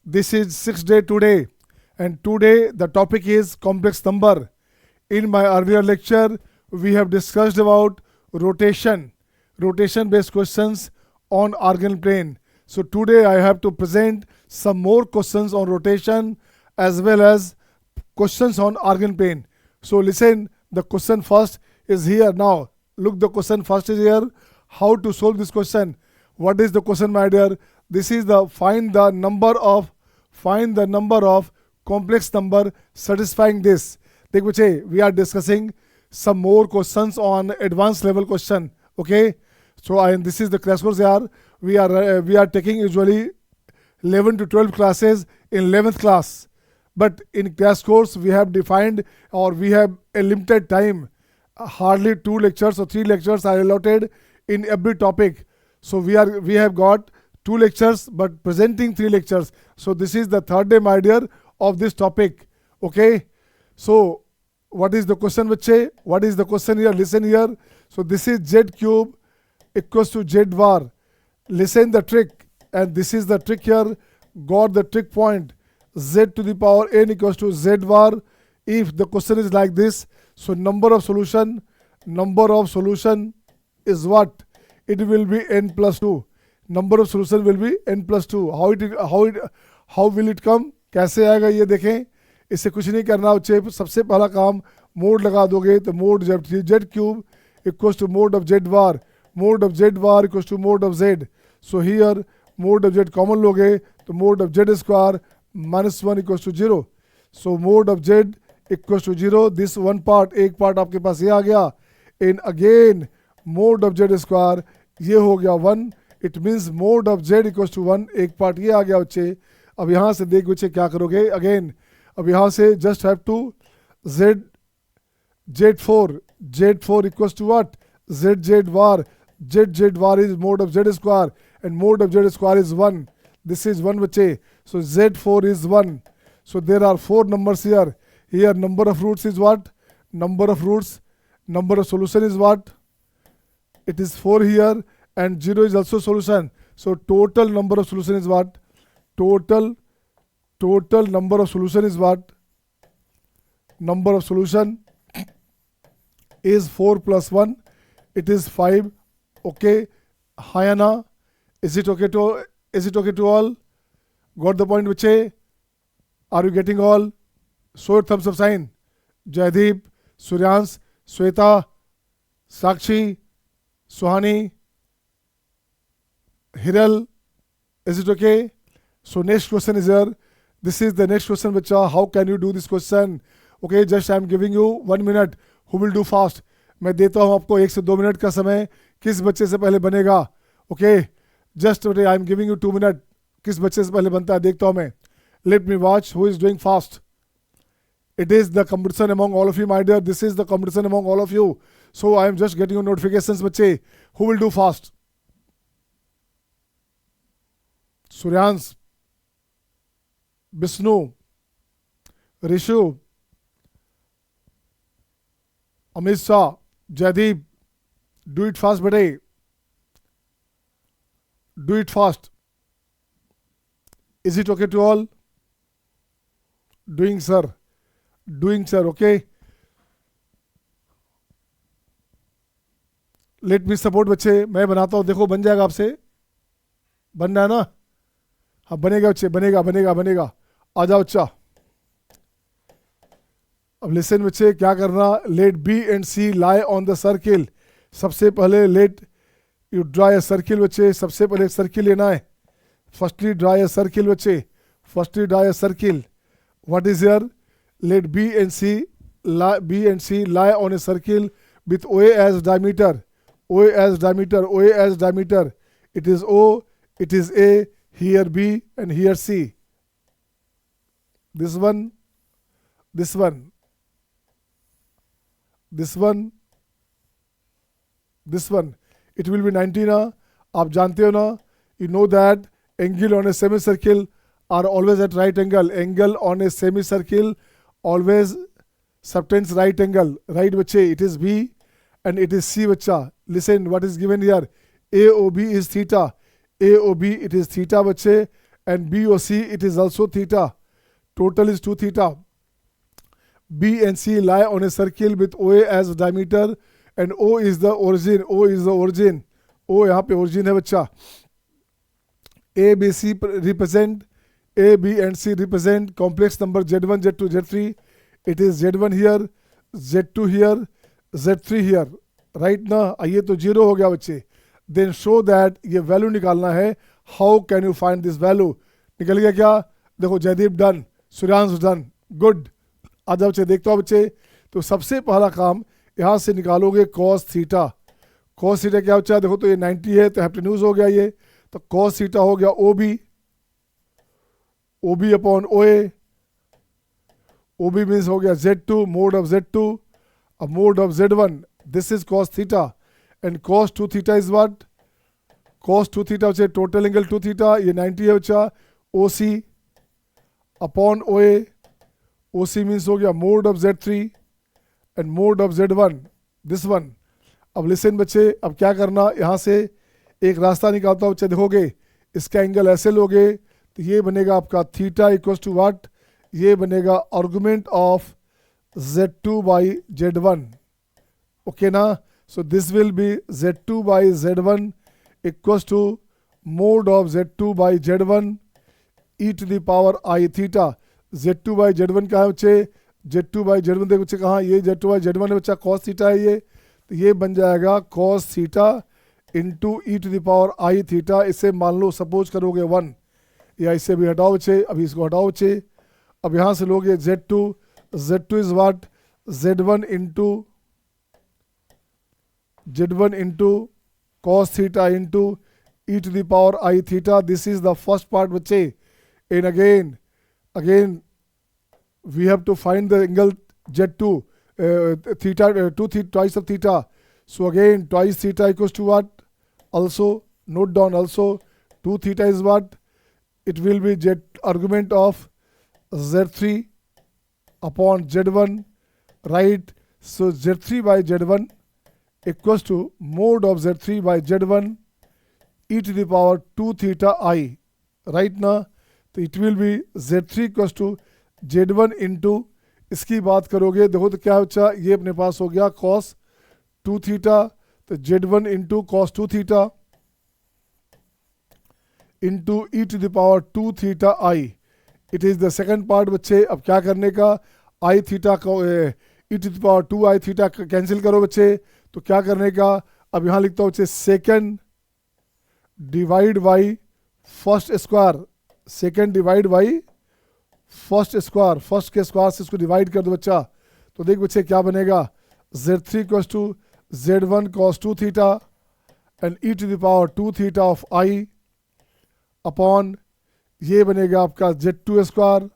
This is sixth day today, and today the topic is complex number. In my earlier lecture, we have discussed about rotation based questions on organelle plane. So today I have to present some more questions on rotation as well as questions on organelle plane. So listen, the question first is here now. Look, the question first is here. How to solve this question? What is the question, my dear? This is the find the number of complex number satisfying this. देख बच्चे, we are discussing some more questions on advanced level question. Okay, so and this is the crash course here. We are taking usually 11 to 12 classes in 11th class, but in crash course we have defined or we have a limited time. Hardly 2 lectures or 3 lectures are allotted in every topic. So we have got 2 lectures but presenting 3 lectures. So this is the third day, my dear, of this topic. Okay, so what is the question, bache? What is the question here? Listen here. So this is z cube equals to z bar. Listen the trick, and this is the trick here. Got the trick point. Z to the power n equals to z bar. If the question is like this, so number of solution is what? It will be n plus 2. Number of solution will be n plus 2. How will it come? कैसे आएगा ये देखें. इससे कुछ नहीं करना बच्चे. सबसे पहला काम मोड लगा दोगे तो mod z cube equals to mod of z bar. Mod of z bar equals to mod of z. So here mod of z common लोगे तो mod of z square minus 1 equals to 0. So mod of z equals to 0. This one part, एक part आपके पास ये आ गया. इन again mod of z square ये हो गया 1. It means mod of z equals to 1. एक पार्ट ये आ गया बच्चे. अब यहाँ से देख बच्चे क्या करोगे अगेन. अब यहाँ से just have to z4 equals to what? z bar is mode of z square and mode of z square is 1. This is 1 बच्चे. So z4 is 1. So there are 4 numbers here. Here number of roots is what? Number of solution is what? It is 4 here, and 0 is also solution. So total number of solution is what? Total number of solution is what? Number of solution is 4 plus 1. It is 5. Okay, Hayana, is it okay to all? Got the point, bache? Are you getting all? Show your thumbs up sign. Jaideep, Suryans, Sweta, Sakshi, Suhani, Hiral, is it okay? So next question is here. This is the next question, bacha. How can you do this question? Okay, just I am giving you 1 minute. Who will do fast? मैं देता हूँ आपको 1 से 2 minute का समय. किस बच्चे से पहले बनेगा? Okay, just I am giving you 2 minute. किस बच्चे से पहले बनता है देखता हूँ मैं. Let me watch who is doing fast. It is the competition among all of you, my dear. This is the competition among all of you. So I am just getting you notifications, bache. Who will do fast? Suryans, Vishnu, Rishu, Amit Shah, Jaideep. Do it fast, bete. Do it fast. Is it okay to all? Doing, sir. Okay. Let me support बच्चे. मैं बनाता हूँ, देखो बन जाएगा आपसे. बनना है ना? हाँ बनेगा बच्चे, बनेगा. आ जाओ बच्चा. अब लिसन बच्चे, क्या करना? Let B and C lie on the circle. सबसे पहले let you draw a circle बच्चे. सबसे पहले एक सर्किल लेना है. फर्स्टली ड्रा ए सर्किल बच्चे. What is here? Let B and C lie on a circle with OA as diameter. It is O, it is A, here B and here C. This one. It will be 90 ना. आप जानते हो ना? You know that angle on a semicircle are always at right angle. Angle on a semicircle always subtends right angle. Right bache, it is B and it is C bacha. Listen what is given here. AOB is theta. It is theta bache, and BOC, it is also theta. Total is 2 theta. B and C lie on a circle with OA as diameter and O is the origin. O is the origin. O यहाँ पे origin है बच्चा. A, B, C represent, A, B and C represent complex number Z1, Z2, Z3. It is Z1 here, Z2 here, Z3 here. Right ना. ये तो zero हो गया बच्चे. देन शो दैट ये वैल्यू निकालना है. How can you find this value. निकल गया क्या. देखो Jaydeep done, Suryansh done, good. आज बच्चे देखते हो बच्चे. तो सबसे पहला काम यहाँ से निकालोगे कॉस थीटा. कॉस थीटा क्या बच्चा. देखो तो ये 90 है तो हाइपोटेन्यूज हो गया ये. तो कॉस थीटा हो गया OB, OB upon OA. OB means हो गया Z2 मोड ऑफ Z2 अब mode of Z1. This is cos theta and cos 2 theta is what? Cos 2 theta बच्चे total angle 2 theta. ये 90 है बच्चा. OC upon OA. OC means हो गया mode of Z3 and mode of Z1. This one. अब listen बच्चे. अब क्या करना. यहाँ से एक रास्ता निकालता हूँ बच्चे. देखोगे इसका एंगल ऐसे लोगे तो ये बनेगा आपका थीटा इक्वल्स टू व्हाट. ये बनेगा argument of Z2 by Z1. Okay na. So this will be Z2 by Z1 equals to mode of Z2 by Z1 e to the power I theta. Z2 by Z1 क्या है बच्चे. Z2 by Z1 देखो बच्चे कहाँ. ये Z2 by Z1 है बच्चा. cos theta है ये. तो ये बन जाएगा cos theta into e to the power I theta. इसे मान लो सपोज करोगे 1 या इसे भी हटाओ बच्चे. अभी इसको हटाओ बच्चे. अब यहाँ से लोगे Z2. Z2 is what. Z1 into cos theta into e to the power I theta. This is the first part बच्चे. And again we have to find the angle Z2 theta 2 theta twice of theta. So again twice theta equals to what. Also note down also 2 theta is what. It will be Z argument of Z3 upon Z1, right. So Z3 by Z1 equals to mode of Z3 by Z1 e to the power 2 theta I, right ना. तो it will be Z3 equals to Z1 into इसकी बात करोगे देखो तो क्या बच्चा. ये अपने पास हो गया cos 2 थीटा. तो Z1 into cos 2 theta into e to the power 2 theta I. It is the second part बच्चे. अब क्या करने का. I थीटा को e to the power 2 I theta cancel करो बच्चे. तो क्या करने का. अब यहाँ लिखता हूँ बच्चे second divide by first square. Second divide by first square. First के स्क्वायर से इसको डिवाइड कर दो बच्चा. तो देख बच्चे क्या बनेगा. Z3 equals to Z1 cos 2 theta and e to the power 2 theta of I upon ये बनेगा आपका Z2 स्क्वायर.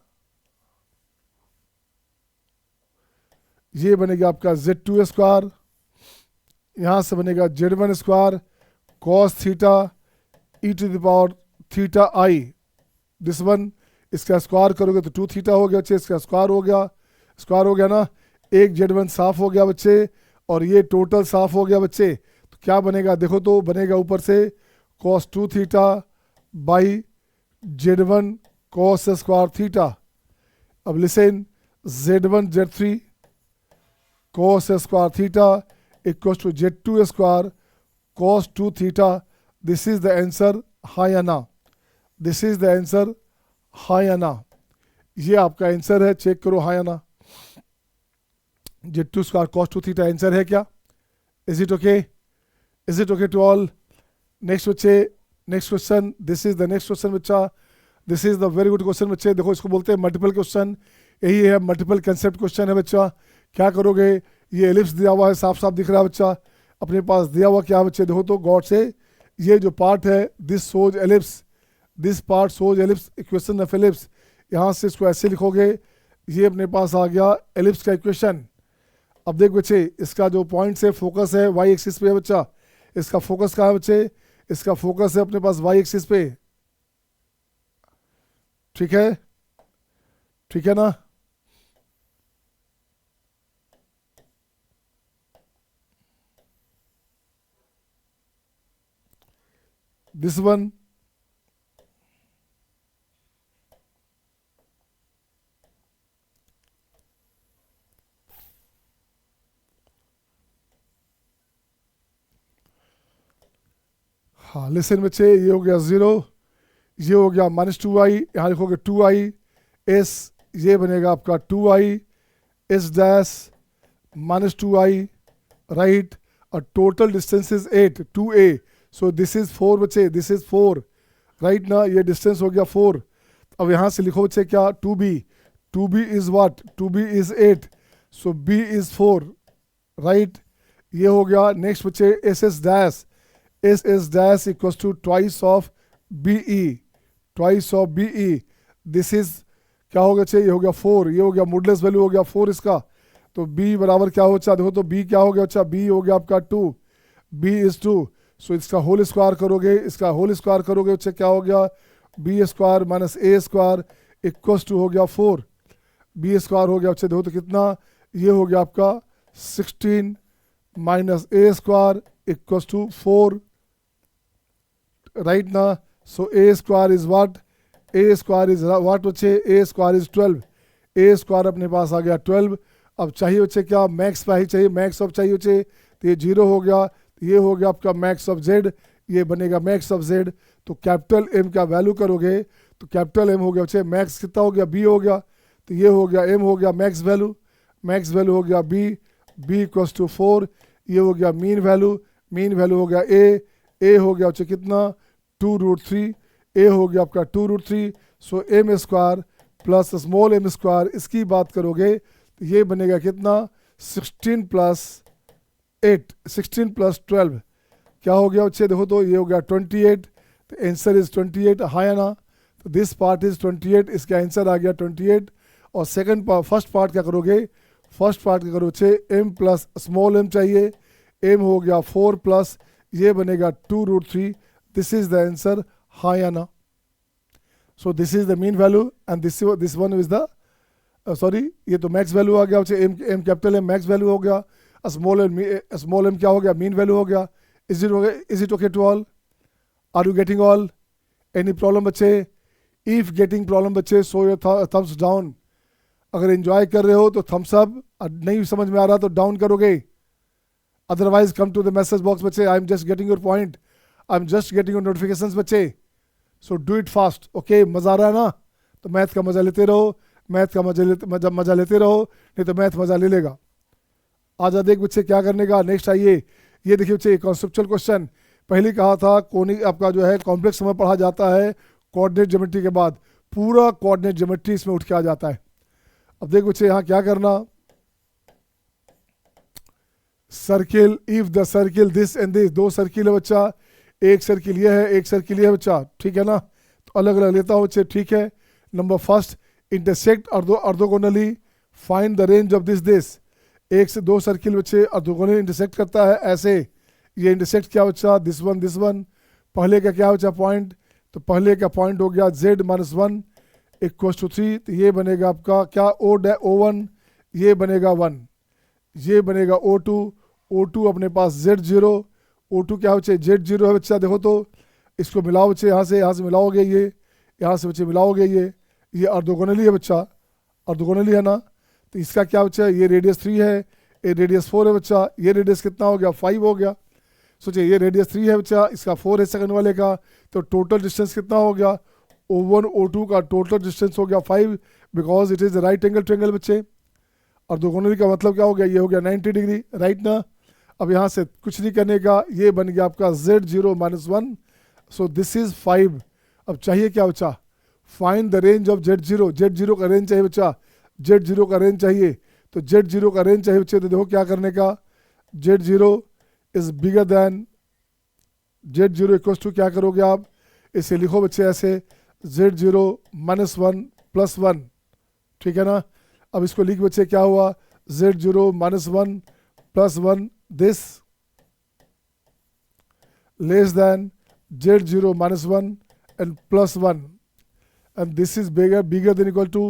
ये बनेगा आपका Z2 स्क्वायर. यहाँ से बनेगा Z1 square cos theta e to the power theta I. This one. इसका स्क्वायर करोगे तो 2 थीटा हो गया बच्चे. इसका स्क्वायर हो गया. स्क्वायर हो गया ना. एक Z1 साफ हो गया बच्चे और ये टोटल साफ हो गया बच्चे. तो क्या बनेगा देखो तो बनेगा ऊपर से cos 2 theta by Z1 cos square theta. अब listen Z1 Z3 cos square theta equals to Z2 square cos 2 theta. This is the answer. हाँ या ना. This is the answer. हाँ या ना. ये आपका आंसर है. चेक करो हाँ या ना. Z2 square cos 2 theta answer है क्या. Is it okay. Is it okay to all. Next बच्चे. Next question. This is the next question बच्चा. This is the very good question बच्चे. देखो इसको बोलते हैं मल्टीपल क्वेश्चन. यही है मल्टीपल कंसेप्ट क्वेश्चन है बच्चा. क्या करोगे. ये एलिप्स दिया हुआ है. साफ साफ दिख रहा है बच्चा. अपने पास दिया हुआ क्या बच्चे देखो तो गॉड से. ये जो पार्ट है this shows ellipse. This part shows ellipse equation of ellipse. यहाँ से इसको ऐसे लिखोगे. ये अपने पास आ गया एलिप्स का इक्वेशन. अब देख बच्चे इसका जो पॉइंट से फोकस है वाई एक्सिस पे है बच्चा. इसका फोकस कहाँ है बच्चे. इसका फोकस है अपने पास वाई एक्सिस पे. ठीक है. ठीक है ना. दिस वन हाँ लिसन बच्चे, ये हो गया 0, ये हो गया -2i, यहाँ लिखोगे 2i s, ये बनेगा आपका 2i s dash -2i, right. और total distance is 8, 2a, so this is 4 बच्चे, दिस इज 4, राइट ना, ये डिस्टेंस हो गया 4। अब यहाँ से लिखो बच्चे क्या, 2b, 2b is what, 2b is 8, so b is 4, right. ये हो गया। नेक्स्ट बच्चे ss dash, ss dash equals to twice of be, twice of be, this is क्या होगा बच्चे, ये हो गया 4, ये हो गया मॉडुलस वैल्यू हो गया 4 इसका, तो b बराबर क्या हो अच्छा, देखो तो b क्या हो गया अच्छा, b हो गया आपका 2, b इज 2, सो इसका होल स्क्वायर करोगे, इसका होल स्क्वायर करोगे बच्चे क्या हो गया, b square minus a square equals to हो गया 4, b स्क्वायर हो गया बच्चे, देखो तो कितना, ये हो गया आपका 16 minus a square equals to 4, right ना। So a square is what, a square is what बच्चे, a square is 12, a square अपने पास आ गया 12। अब चाहिए बच्चे क्या, मैक्स प्राइस चाहिए, मैक्स ऑफ चाहिए बच्चे, तो ये 0 हो गया, ये हो गया आपका मैक्स ऑफ z, ये बनेगा मैक्स ऑफ z। तो कैपिटल M का वैल्यू करोगे तो कैपिटल M हो गया बच्चे, मैक्स कितना हो गया, b हो गया, तो ये हो गया M हो गया मैक्स वैल्यू, मैक्स वैल्यू हो गया b इक्वल्स टू 4, ये हो गया मीन वैल्यू, मीन वैल्यू हो गया a हो गया बच्चे कितना 2√3, a हो गया आपका 2√3, सो m square plus small m square, इसकी बात करोगे तो ये बनेगा कितना 16 प्लस 8, 16 प्लस 12 क्या हो गया बच्चे, देखो तो ये हो गया 28, तो आंसर इज 28, हाँ या ना, तो दिस पार्ट इज 28, इसका आंसर आ गया 28। और सेकंड पार्ट, फर्स्ट पार्ट क्या करोगे, फर्स्ट पार्ट क्या करो बच्चे, m प्लस स्मॉल m चाहिए, m हो गया 4 प्लस ये बनेगा 2√3, दिस इज द आंसर, हाँ या ना। सो this is the mean value and this one is the sorry, ये तो मैक्स वैल्यू आ गया बच्चे, m capital M max value हो गया, स्मॉल m क्या हो गया, मीन वैल्यू हो गया। Is it okay to all, are you getting all, any problem बच्चे, इफ गेटिंग प्रॉब्लम बच्चे सो योर थम्स डाउन, अगर एंजॉय कर रहे हो तो थम्स अप, नहीं समझ में आ रहा तो डाउन करोगे, otherwise come to the message box बच्चे, I am just getting your point, I am just getting your notifications बच्चे, so do it fast, okay. मज़ा आ रहा है ना, तो मैथ का मज़ा लेते रहो, मैथ का मज़ा लेते रहो, नहीं तो मैथ मज़ा ले लेगा। आजा देख बच्चे क्या करने का, नेक्स्ट आइए, ये देखिए बच्चे कॉन्सेप्चुअल क्वेश्चन, पहले कहा था कोनिक आपका जो है कॉम्प्लेक्स में पढ़ा जाता है कोऑर्डिनेट ज्योमेट्री के बाद, पूरा कोऑर्डिनेट ज्योमेट्री इसमें उठ के आ जाता है। अब देख बच्चे यहाँ क्या करना, circle, if the circle this and this, दो सर्किल है बच्चा, एक सर्किल ये है, एक सर्किल ये है बच्चा, ठीक है ना, तो अलग अलग लेता हूँ बच्चे, ठीक है। Number first, intersect orthogonally, find the range of this, एक से दो सर्किल बच्चे ऑर्थोगोनली इंटरसेक्ट करता है ऐसे, ये इंटरसेक्ट क्या बच्चा, दिस वन, पहले का क्या बच्चा पॉइंट, तो पहले का पॉइंट हो गया z-1 इक्वल टू 3, तो ये बनेगा आपका क्या O1, ये बनेगा 1, ये बनेगा O2 अपने पास Z0, O2 क्या बच्चे Z0 है बच्चा, देखो तो इसको मिलाओ बच्चे, यहाँ से मिलाओगे, ये यहाँ से बच्चे मिलाओगे, ये ऑर्थोगोनली है बच्चा, ऑर्थोगोनली है ना, तो इसका क्या बच्चा, ये रेडियस 3 है, ये रेडियस 4 है बच्चा, ये रेडियस कितना हो गया 5 हो गया, सोचिए ये रेडियस 3 है बच्चा, इसका 4 है सेकंड वाले का, तो टोटल डिस्टेंस कितना हो गया, O1 O2 का टोटल डिस्टेंस हो गया 5, because it is right angle triangle बच्चे, और ऑर्थोगोनली का मतलब क्या हो गया, ये हो गया 90 डिग्री, राइट ना। अब यहाँ से कुछ नहीं करने का, ये बन गया आपका Z0-1, सो दिस इज 5। अब चाहिए क्या बच्चा, find the range of Z0 का रेंज चाहिए बच्चा, Z0 का रेंज चाहिए, तो Z0 का रेंज चाहिए बच्चे, तो देखो क्या करने का, Z0 is bigger than, Z0 equals to क्या करोगे आप, इसे लिखो बच्चे ऐसे Z0-1 + 1, ठीक है ना। अब इसको लिख बच्चे क्या हुआ, Z0-1 + 1, this less than Z0-1 and +1, and this is bigger than equal to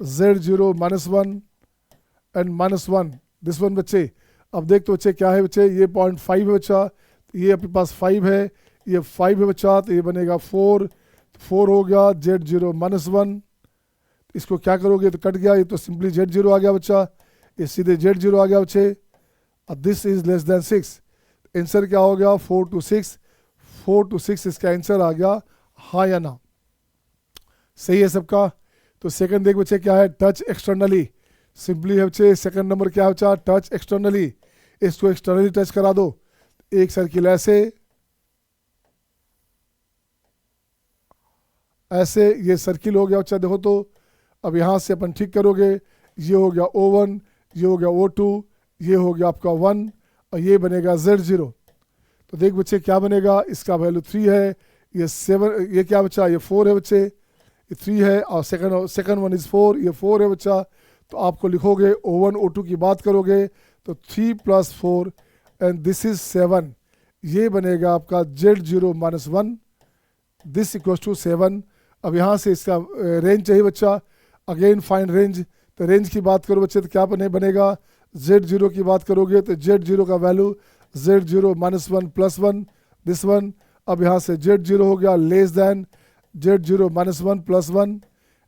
Z0-1 and -1, this one बच्चे। अब देख तो बच्चे क्या है बच्चे, ये 0.5 है बच्चा, ये अपने पास 5 है, ये 5 है बच्चा, तो ये बनेगा 4 हो गया Z0-1, इसको क्या करोगे तो कट गया, ये तो सिंपली Z0 आ गया बच्चा, ये सीधे Z0 आ गया बच्चे। अब this is less than 6, answer क्या हो गया 4 to 6, 4 to 6 इसका आंसर आ गया, हाँ या ना? सही है सबका? तो सेकंड देख बच्चे क्या है, टच एक्सटर्नली। सिंपली है बच्चे सेकंड नंबर क्या है बच्चा, टच एक्सटर्नली। इसको एक्सटर्नली टच करा दो, एक सर्किल ऐसे ऐसे, ये सर्किल हो गया बच्चा। देखो तो अब यहाँ से अपन ठीक करोगे, ये हो गया O1, ये हो गया O2, ये हो गया आपका 1 और ये बनेगा Z0। तो देख बच्चे क्या बनेगा, इसका वैल्यू 3 है, ये 7, ये क्या बच्चा, ये 4 है बच्चे, ये 3 है और सेकंड वन इज 4, ये 4 है बच्चा। तो आपको लिखोगे O1 O2 की बात करोगे तो 3 + 4 एंड दिस इज 7, ये बनेगा आपका Z0 - 1, दिस इक्वल्स टू 7। अब यहाँ से इसका रेंज चाहिए बच्चा, अगेन फाइंड रेंज। तो रेंज की बात करो बच्चे तो क्या बनेगा, Z0 की बात करोगे तो Z0 का वैल्यू Z0 - 1 + 1, दिस वन। अब यहाँ से Z0 हो गया less than Z0 - 1 + 1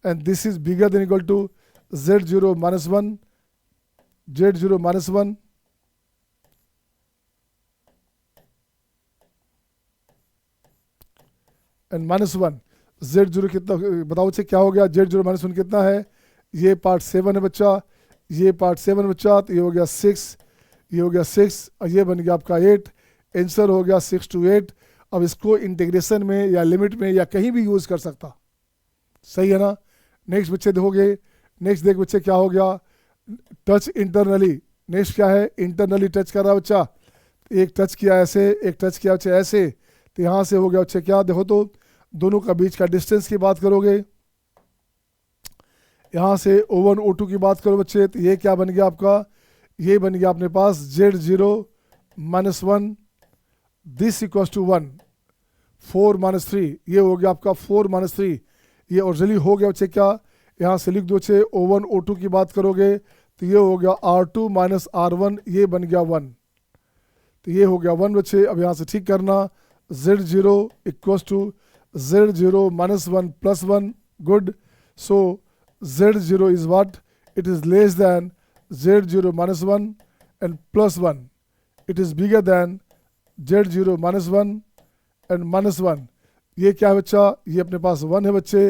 and this is bigger than equal to Z0 - 1, Z0 - 1 and -1। Z0 कितना बताओ बच्चे, क्या हो गया, Z0 - 1 कितना है, ये पार्ट 7 है बच्चा, ये पार्ट 7 बच्चा, तो ये हो गया 6, ये हो गया 6 और ये बन गया आपका 8। आंसर हो गया 6 to 8। अब इसको इंटीग्रेशन में या लिमिट में या कहीं भी यूज़ कर सकता, सही है ना? नेक्स्ट बच्चे देखोगे, नेक्स्ट देख बच्चे क्या हो गया, टच इंटरनली। नेक्स्ट क्या है, इंटरनली टच कर रहा बच्चा, एक टच किया ऐसे, एक टच किया बच्चा ऐसे, तो यहाँ से हो गया बच्चे क्या, देखो तो दोनों का बीच का डिस्टेंस की बात करोगे, यहाँ से O1 O2 की बात करो बच्चे, तो ये क्या बन गया आपका, ये बन गया अपने पास Z0 - 1, दिस इक्वल्स टू 1, 4 - 3, ये हो गया आपका 4 - 3, ये ओरिजिनली हो गया बच्चे क्या, यहाँ से लिख दो बच्चे O1 O2 की बात करोगे तो ये हो गया R2 - R1, ये बन गया 1, तो ये हो गया 1 बच्चे। अब यहाँ से ठीक करना, Z0 equals to Z0 - 1 + 1, good. So Z0 is what? It is less than Z0 - 1 and +1. It is bigger than Z0 - 1 and -1. ये क्या है बच्चा, ये अपने पास 1 है बच्चे,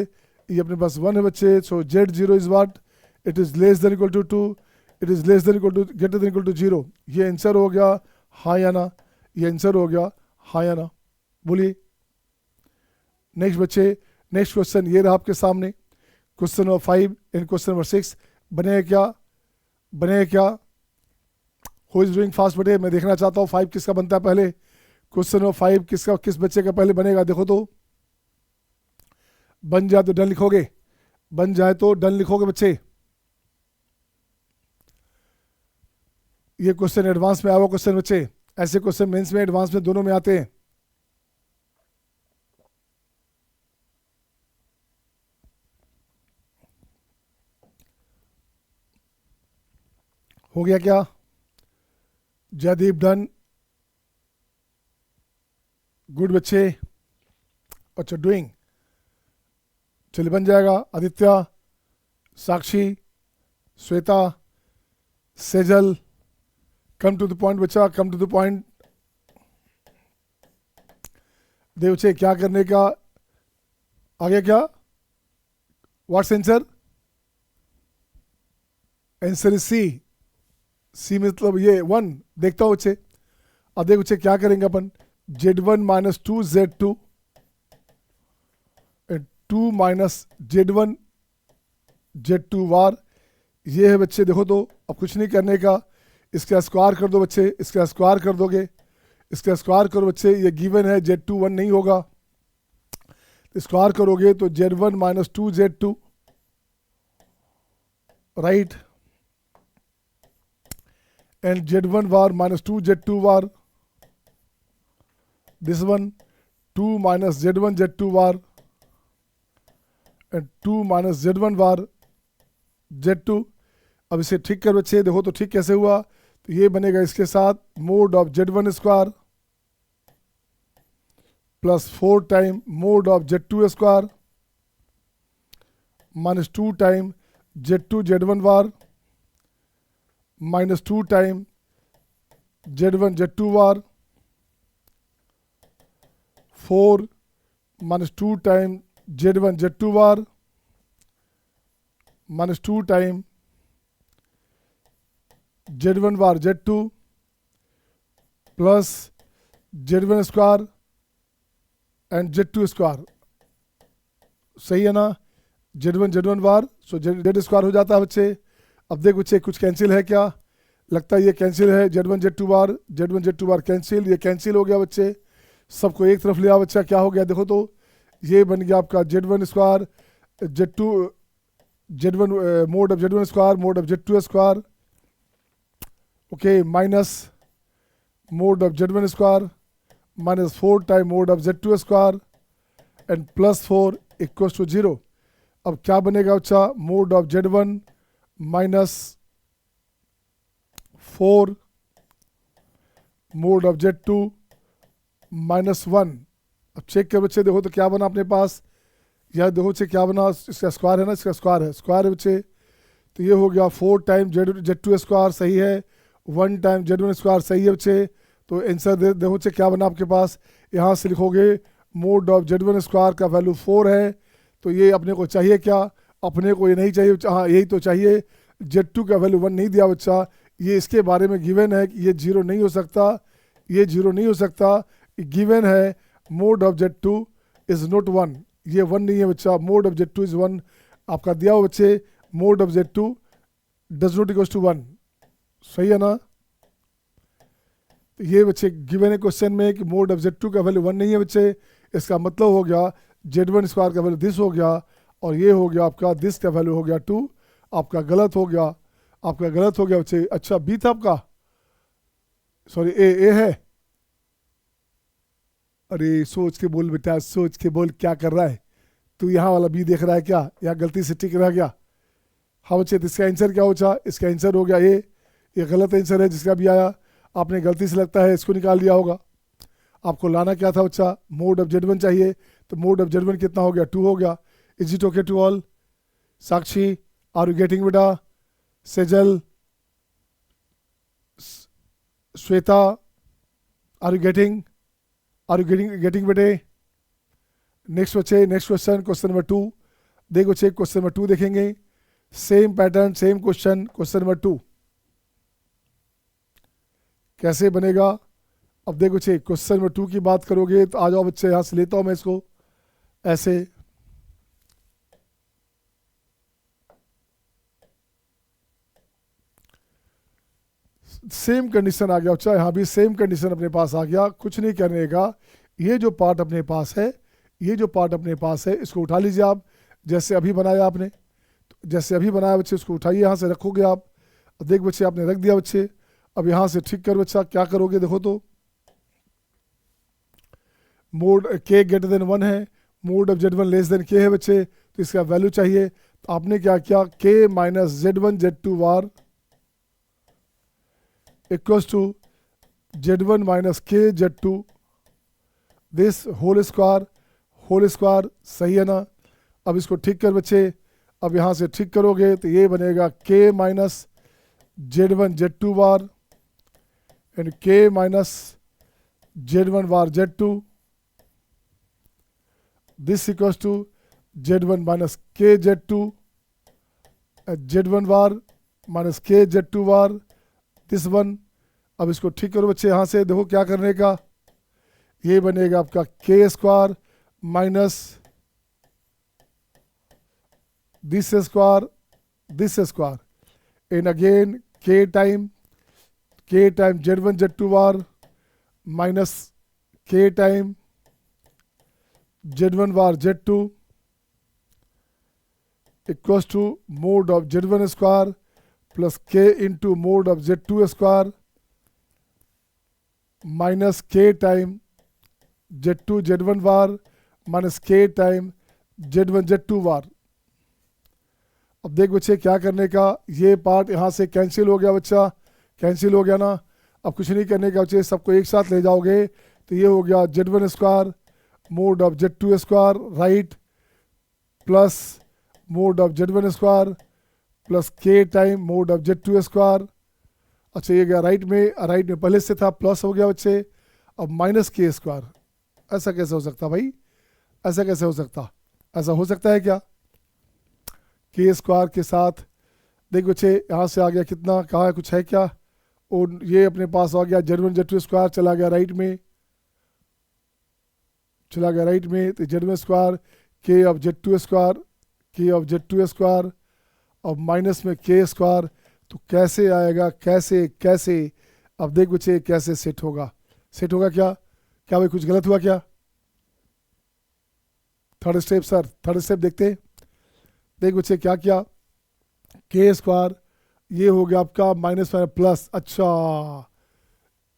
ये अपने पास 1 है बच्चे। सो Z0 is what? It is less than equal to 2. It is less than equal to greater than equal to 0. ये आंसर हो गया हाँ या ना, ये आंसर हो गया हाँ या ना, बोलिए। नेक्स्ट बच्चे, नेक्स्ट क्वेश्चन ये रहा आपके सामने, question number 5 and question number 6। बने क्या, बने क्या, हु इज डूइंग फास्ट बटे, मैं देखना चाहता हूँ 5 किसका बनता है पहले, क्वेश्चन नंबर 5 किसका, किस बच्चे का पहले बनेगा, देखो तो बन जाए तो डन लिखोगे, बन जाए तो डन लिखोगे बच्चे। ये क्वेश्चन एडवांस में आया हुआ क्वेश्चन बच्चे, ऐसे क्वेश्चन मेंस में एडवांस में दोनों में आते हैं। हो गया क्या, जयदीप डन, गुड बच्चे, अच्छा डूइंग, चलिए बन जाएगा। Aditya, Sakshi, Shweta, Sejal, come to the point बच्चा, come to the point. Dev बच्चे क्या करने का, आगे क्या, what's answer, answer is C, C मतलब ये 1, देखता हूँ बच्चे। अब देख बच्चे क्या करेंगे अपन, Z1 - 2 Z2 2 - Z1 Z2 वार, ये है बच्चे। देखो तो अब कुछ नहीं करने का, इसका स्क्वायर कर दो बच्चे, इसका स्क्वायर कर दोगे, इसका स्क्वायर करो बच्चे, ये गिवन है Z2 1 नहीं होगा, स्क्वायर करोगे तो Z1 - 2 Z2, right, and Z1 var - 2 Z2 var, this one 2 - Z1 Z2 var and 2 - Z1 var Z2। अब इसे ठीक कर बच्चे, देखो तो ठीक कैसे हुआ, तो ये बनेगा इसके साथ mode of Z1 square +4 time mod of Z2 square -2 time Z2 Z1 var -2 time Z1 Z2 var 4 minus 2 time z1 z2 bar minus 2 time z1 bar z2 plus z1 square and z2 square, सही है ना, z1 बार, सो z square हो जाता है बच्चे। अब देख बच्चे कुछ कैंसिल है क्या, लगता है ये कैंसिल है, z1 z2 बार कैंसिल, ये कैंसिल हो गया बच्चे, सबको एक तरफ लिया बच्चा, क्या हो गया देखो तो, ये बन गया आपका z1 square z1 mod of z1 square mod of z2 square, okay, minus mod of z1 square minus 4 time mod of z2 square and plus 4 equals to 0। अब क्या बनेगा बच्चा, mod of z1 minus 4 mod of z2 minus 1। अब check कर बच्चे, देखो तो क्या बना अपने पास, यह देखो बच्चे क्या बना, इसका स्क्वायर है ना, इसका स्क्वायर है बच्चे, तो ये हो गया 4 टाइम z2 स्क्वायर सही है, 1 टाइम z1 स्क्वायर सही है बच्चे। तो आंसर देखो बच्चे क्या बना आपके पास, यहाँ से लिखोगे मोड ऑफ z1 स्क्वायर का वैल्यू 4 है, तो ये अपने को चाहिए क्या, अपने को ये नहीं चाहिए, हाँ यही तो चाहिए, z2 का वैल्यू 1 नहीं दिया बच्चा, ये इसके बारे में गिवन है कि ये 0 नहीं हो सकता, ये 0 नहीं हो सकता, गिवन है mode of z2 is not 1, ये 1 नहीं है बच्चा, मोड ऑफ z2 इज 1 आपका दिया हो बच्चे, mod of z2 does not equals to 1, सही है ना। तो ये बच्चे गिवन है क्वेश्चन में कि मोड ऑफ z2 का वैल्यू 1 नहीं है बच्चे, इसका मतलब हो गया z1 स्क्वायर का वैल्यू दिस हो गया, और ये हो गया आपका दिस का वैल्यू हो गया 2, आपका गलत हो गया, आपका गलत हो गया बच्चे। अच्छा बी था आपका, सॉरी ए है, अरे सोच के बोल बेटा, सोच के बोल, क्या कर रहा है तू, यहाँ वाला बी देख रहा है क्या, यहाँ गलती से टिक रह गया। हाँ बच्चे, तो इसका आंसर क्या हो जा, इसका आंसर हो गया ये गलत आंसर है जिसका भी आया, आपने गलती से लगता है इसको निकाल लिया होगा। आपको लाना क्या था बच्चा, मोड ऑफ z1 चाहिए, तो मोड ऑफ z1 कितना हो गया, 2 हो गया। Is it okay to all, Sakshi are you getting बेटा, Sejal, Shweta are you getting बेटे। नेक्स्ट बच्चे, नेक्स्ट क्वेश्चन नंबर 2, देखो बच्चे क्वेश्चन नंबर 2 देखेंगे, same pattern same question number 2 कैसे बनेगा। अब देखो बच्चे क्वेश्चन नंबर 2 की बात करोगे तो आ जाओ बच्चे, यहाँ से लेता हूँ मैं इसको ऐसे, सेम कंडीशन आ गया बच्चा, यहाँ भी सेम कंडीशन अपने पास आ गया, कुछ नहीं करने का, ये जो पार्ट अपने पास है, ये जो पार्ट अपने पास है इसको उठा लीजिए आप, जैसे अभी बनाया आपने, तो जैसे अभी बनाया बच्चे उसको उठाइए, यहाँ से रखोगे आप। अब देख बच्चे आपने रख दिया बच्चे, अब यहाँ से ठीक कर बच्चा, क्या करोगे देखो तो, मोड k ग्रेटर देन 1 है, mode of z1 less than k है बच्चे, तो इसका वैल्यू चाहिए, तो आपने क्या किया, k minus z1 z2 bar equals to z1 minus k z2 this whole square, सही है ना। अब इसको ठीक कर बच्चे, अब यहाँ से ठीक करोगे तो ये बनेगा k minus z1 z2 bar and k minus z1 bar z2 this equals to z1 minus k z2 z1 bar minus k z2 bar this one. अब इसको ठीक करो बच्चे, यहाँ से देखो क्या करने का, ये बनेगा आपका k square minus this square and again k time z1 z2 bar minus k time z1 bar z2 equals to mod of z1 square plus k into mod of z2 square minus k time z2 z1 bar minus k time z1 z2 bar. अब देख बच्चे क्या करने का, ये part यहाँ से cancel हो गया बच्चा, कैंसिल हो गया ना। अब कुछ नहीं करने का बच्चे, सबको एक साथ ले जाओगे तो ये हो गया z1 square mod of z2 square right plus mode of z1 square plus k time mod of z2 square. अच्छा ये गया राइट में पहले से था प्लस हो गया बच्चे, अब माइनस k स्क्वायर, ऐसा कैसे हो सकता भाई, ऐसा कैसे हो सकता, ऐसा हो सकता है क्या? के स्क्वायर के साथ देख बच्चे यहाँ से आ गया कितना, कहाँ है, कुछ है क्या? और ये अपने पास आ गया Z1 Z2 स्क्वायर, चला गया राइट में, चला गया राइट में, तो Z1 स्क्वायर के ऑफ Z2 स्क्वायर, के ऑफ Z2 स्क्वायर और माइनस में के स्क्वायर, तो कैसे आएगा, कैसे कैसे? अब देख बच्चे कैसे सेट होगा, सेट होगा क्या? क्या भाई कुछ गलत हुआ क्या? Third step sir, third step देखते हैं। देख बच्चे क्या किया, के स्क्वायर ये हो गया आपका माइनस माइनस प्लस, अच्छा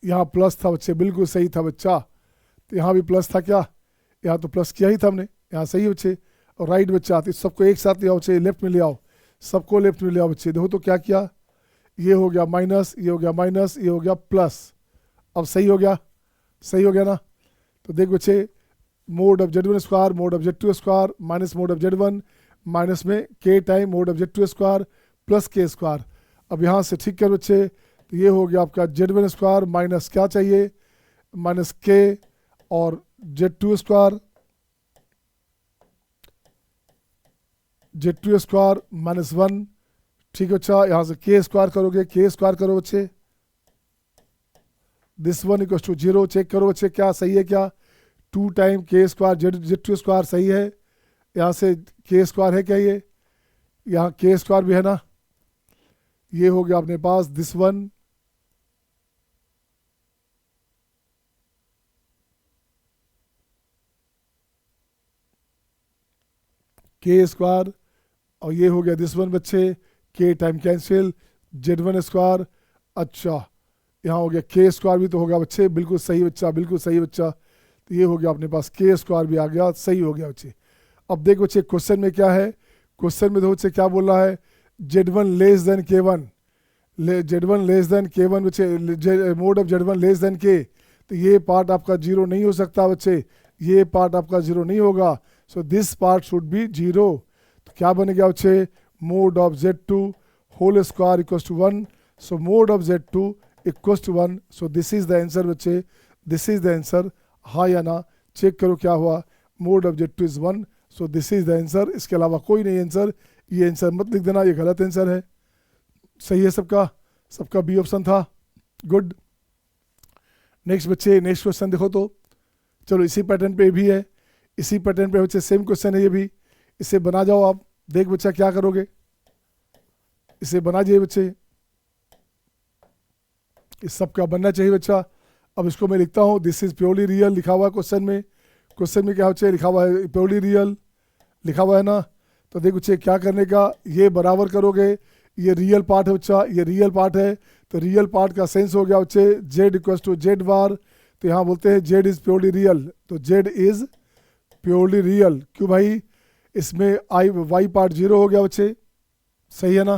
यहाँ प्लस था बच्चे, बिल्कुल सही था बच्चा, तो यहाँ भी प्लस था क्या? यहाँ तो प्लस किया ही था हमने, यहाँ सही है बच्चे। और राइट बच्चा, तो सबको एक साथ ले आओ बच्चे, लेफ्ट में ले आओ, सबको लेफ्ट में ले आओ बच्चे। देखो तो क्या किया, ये हो गया माइनस, ये हो गया माइनस, ये हो गया प्लस, अब सही हो गया, सही हो गया ना? तो देख बच्चे mod of Z1 square mod of Z2 square minus mod of Z1 minus में के time mod of Z2 square plus के स्क्वायर। अब यहाँ से ठीक कर बच्चे, तो ये हो गया आपका Z1 स्क्वायर माइनस क्या चाहिए, माइनस के और Z2 square, Z2 square minus 1, ठीक है बच्चा। यहाँ से के स्क्वायर करोगे, के स्क्वायर करो बच्चे, this one equal to 0, check करो बच्चे क्या सही है क्या? 2 टाइम के स्क्वायर Z2 स्क्वायर सही है, यहाँ से के स्क्वायर है क्या, ये यहाँ के स्क्वायर भी है ना, ये हो गया अपने पास दिस वन के स्क्वायर और ये हो गया दिस वन बच्चे, के टाइम कैंसिल, Z1 स्क्वायर, अच्छा यहाँ हो गया के स्क्वायर भी तो होगा बच्चे, बिल्कुल सही बच्चा, बिल्कुल सही बच्चा, तो ये हो गया अपने पास के स्क्वायर भी आ गया, सही हो गया बच्चे। अब देखो बच्चे क्वेश्चन में क्या है, क्वेश्चन में देखो बच्चे क्या बोल रहा है, Z1 less than K1, Z1 less than K1 बच्चे, mod of Z1 less than K, तो ये पार्ट आपका जीरो नहीं हो सकता बच्चे, ये पार्ट आपका जीरो नहीं होगा, so this part should be zero. तो क्या बनेगा बच्चे, mod of Z2 whole square equals to 1, so mod of Z2 equals to 1, so this is the answer बच्चे, दिस इज द आंसर, हाँ या ना चेक करो क्या हुआ, mod of Z2 is 1, so this is the answer, इसके अलावा कोई नहीं आंसर, ये आंसर मत लिख देना, ये गलत आंसर है। सही है सबका, सबका बी ऑप्शन था, गुड। नेक्स्ट बच्चे नेक्स्ट क्वेश्चन देखो तो, चलो इसी पैटर्न पे भी है, इसी पैटर्न पे बच्चे सेम क्वेश्चन है ये भी, इसे बना जाओ आप, देख बच्चा क्या करोगे, इसे बना जाइए बच्चे, इस सब का बनना चाहिए बच्चा। अब इसको मैं लिखता हूँ, दिस इज प्योरली रियल लिखा हुआ है क्वेश्चन में, क्वेश्चन में क्या बच्चे लिखा हुआ है, प्योरली रियल लिखा हुआ है ना, तो देख बच्चे क्या करने का, ये बराबर करोगे, ये रियल पार्ट है बच्चा, ये रियल पार्ट है, तो रियल पार्ट का सेंस हो गया बच्चे Z इक्वल्स टू Z बार, तो यहाँ बोलते हैं Z इज प्योरली रियल, तो Z इज प्योरली रियल, क्यों भाई, इसमें वाई पार्ट जीरो हो गया बच्चे, सही है ना?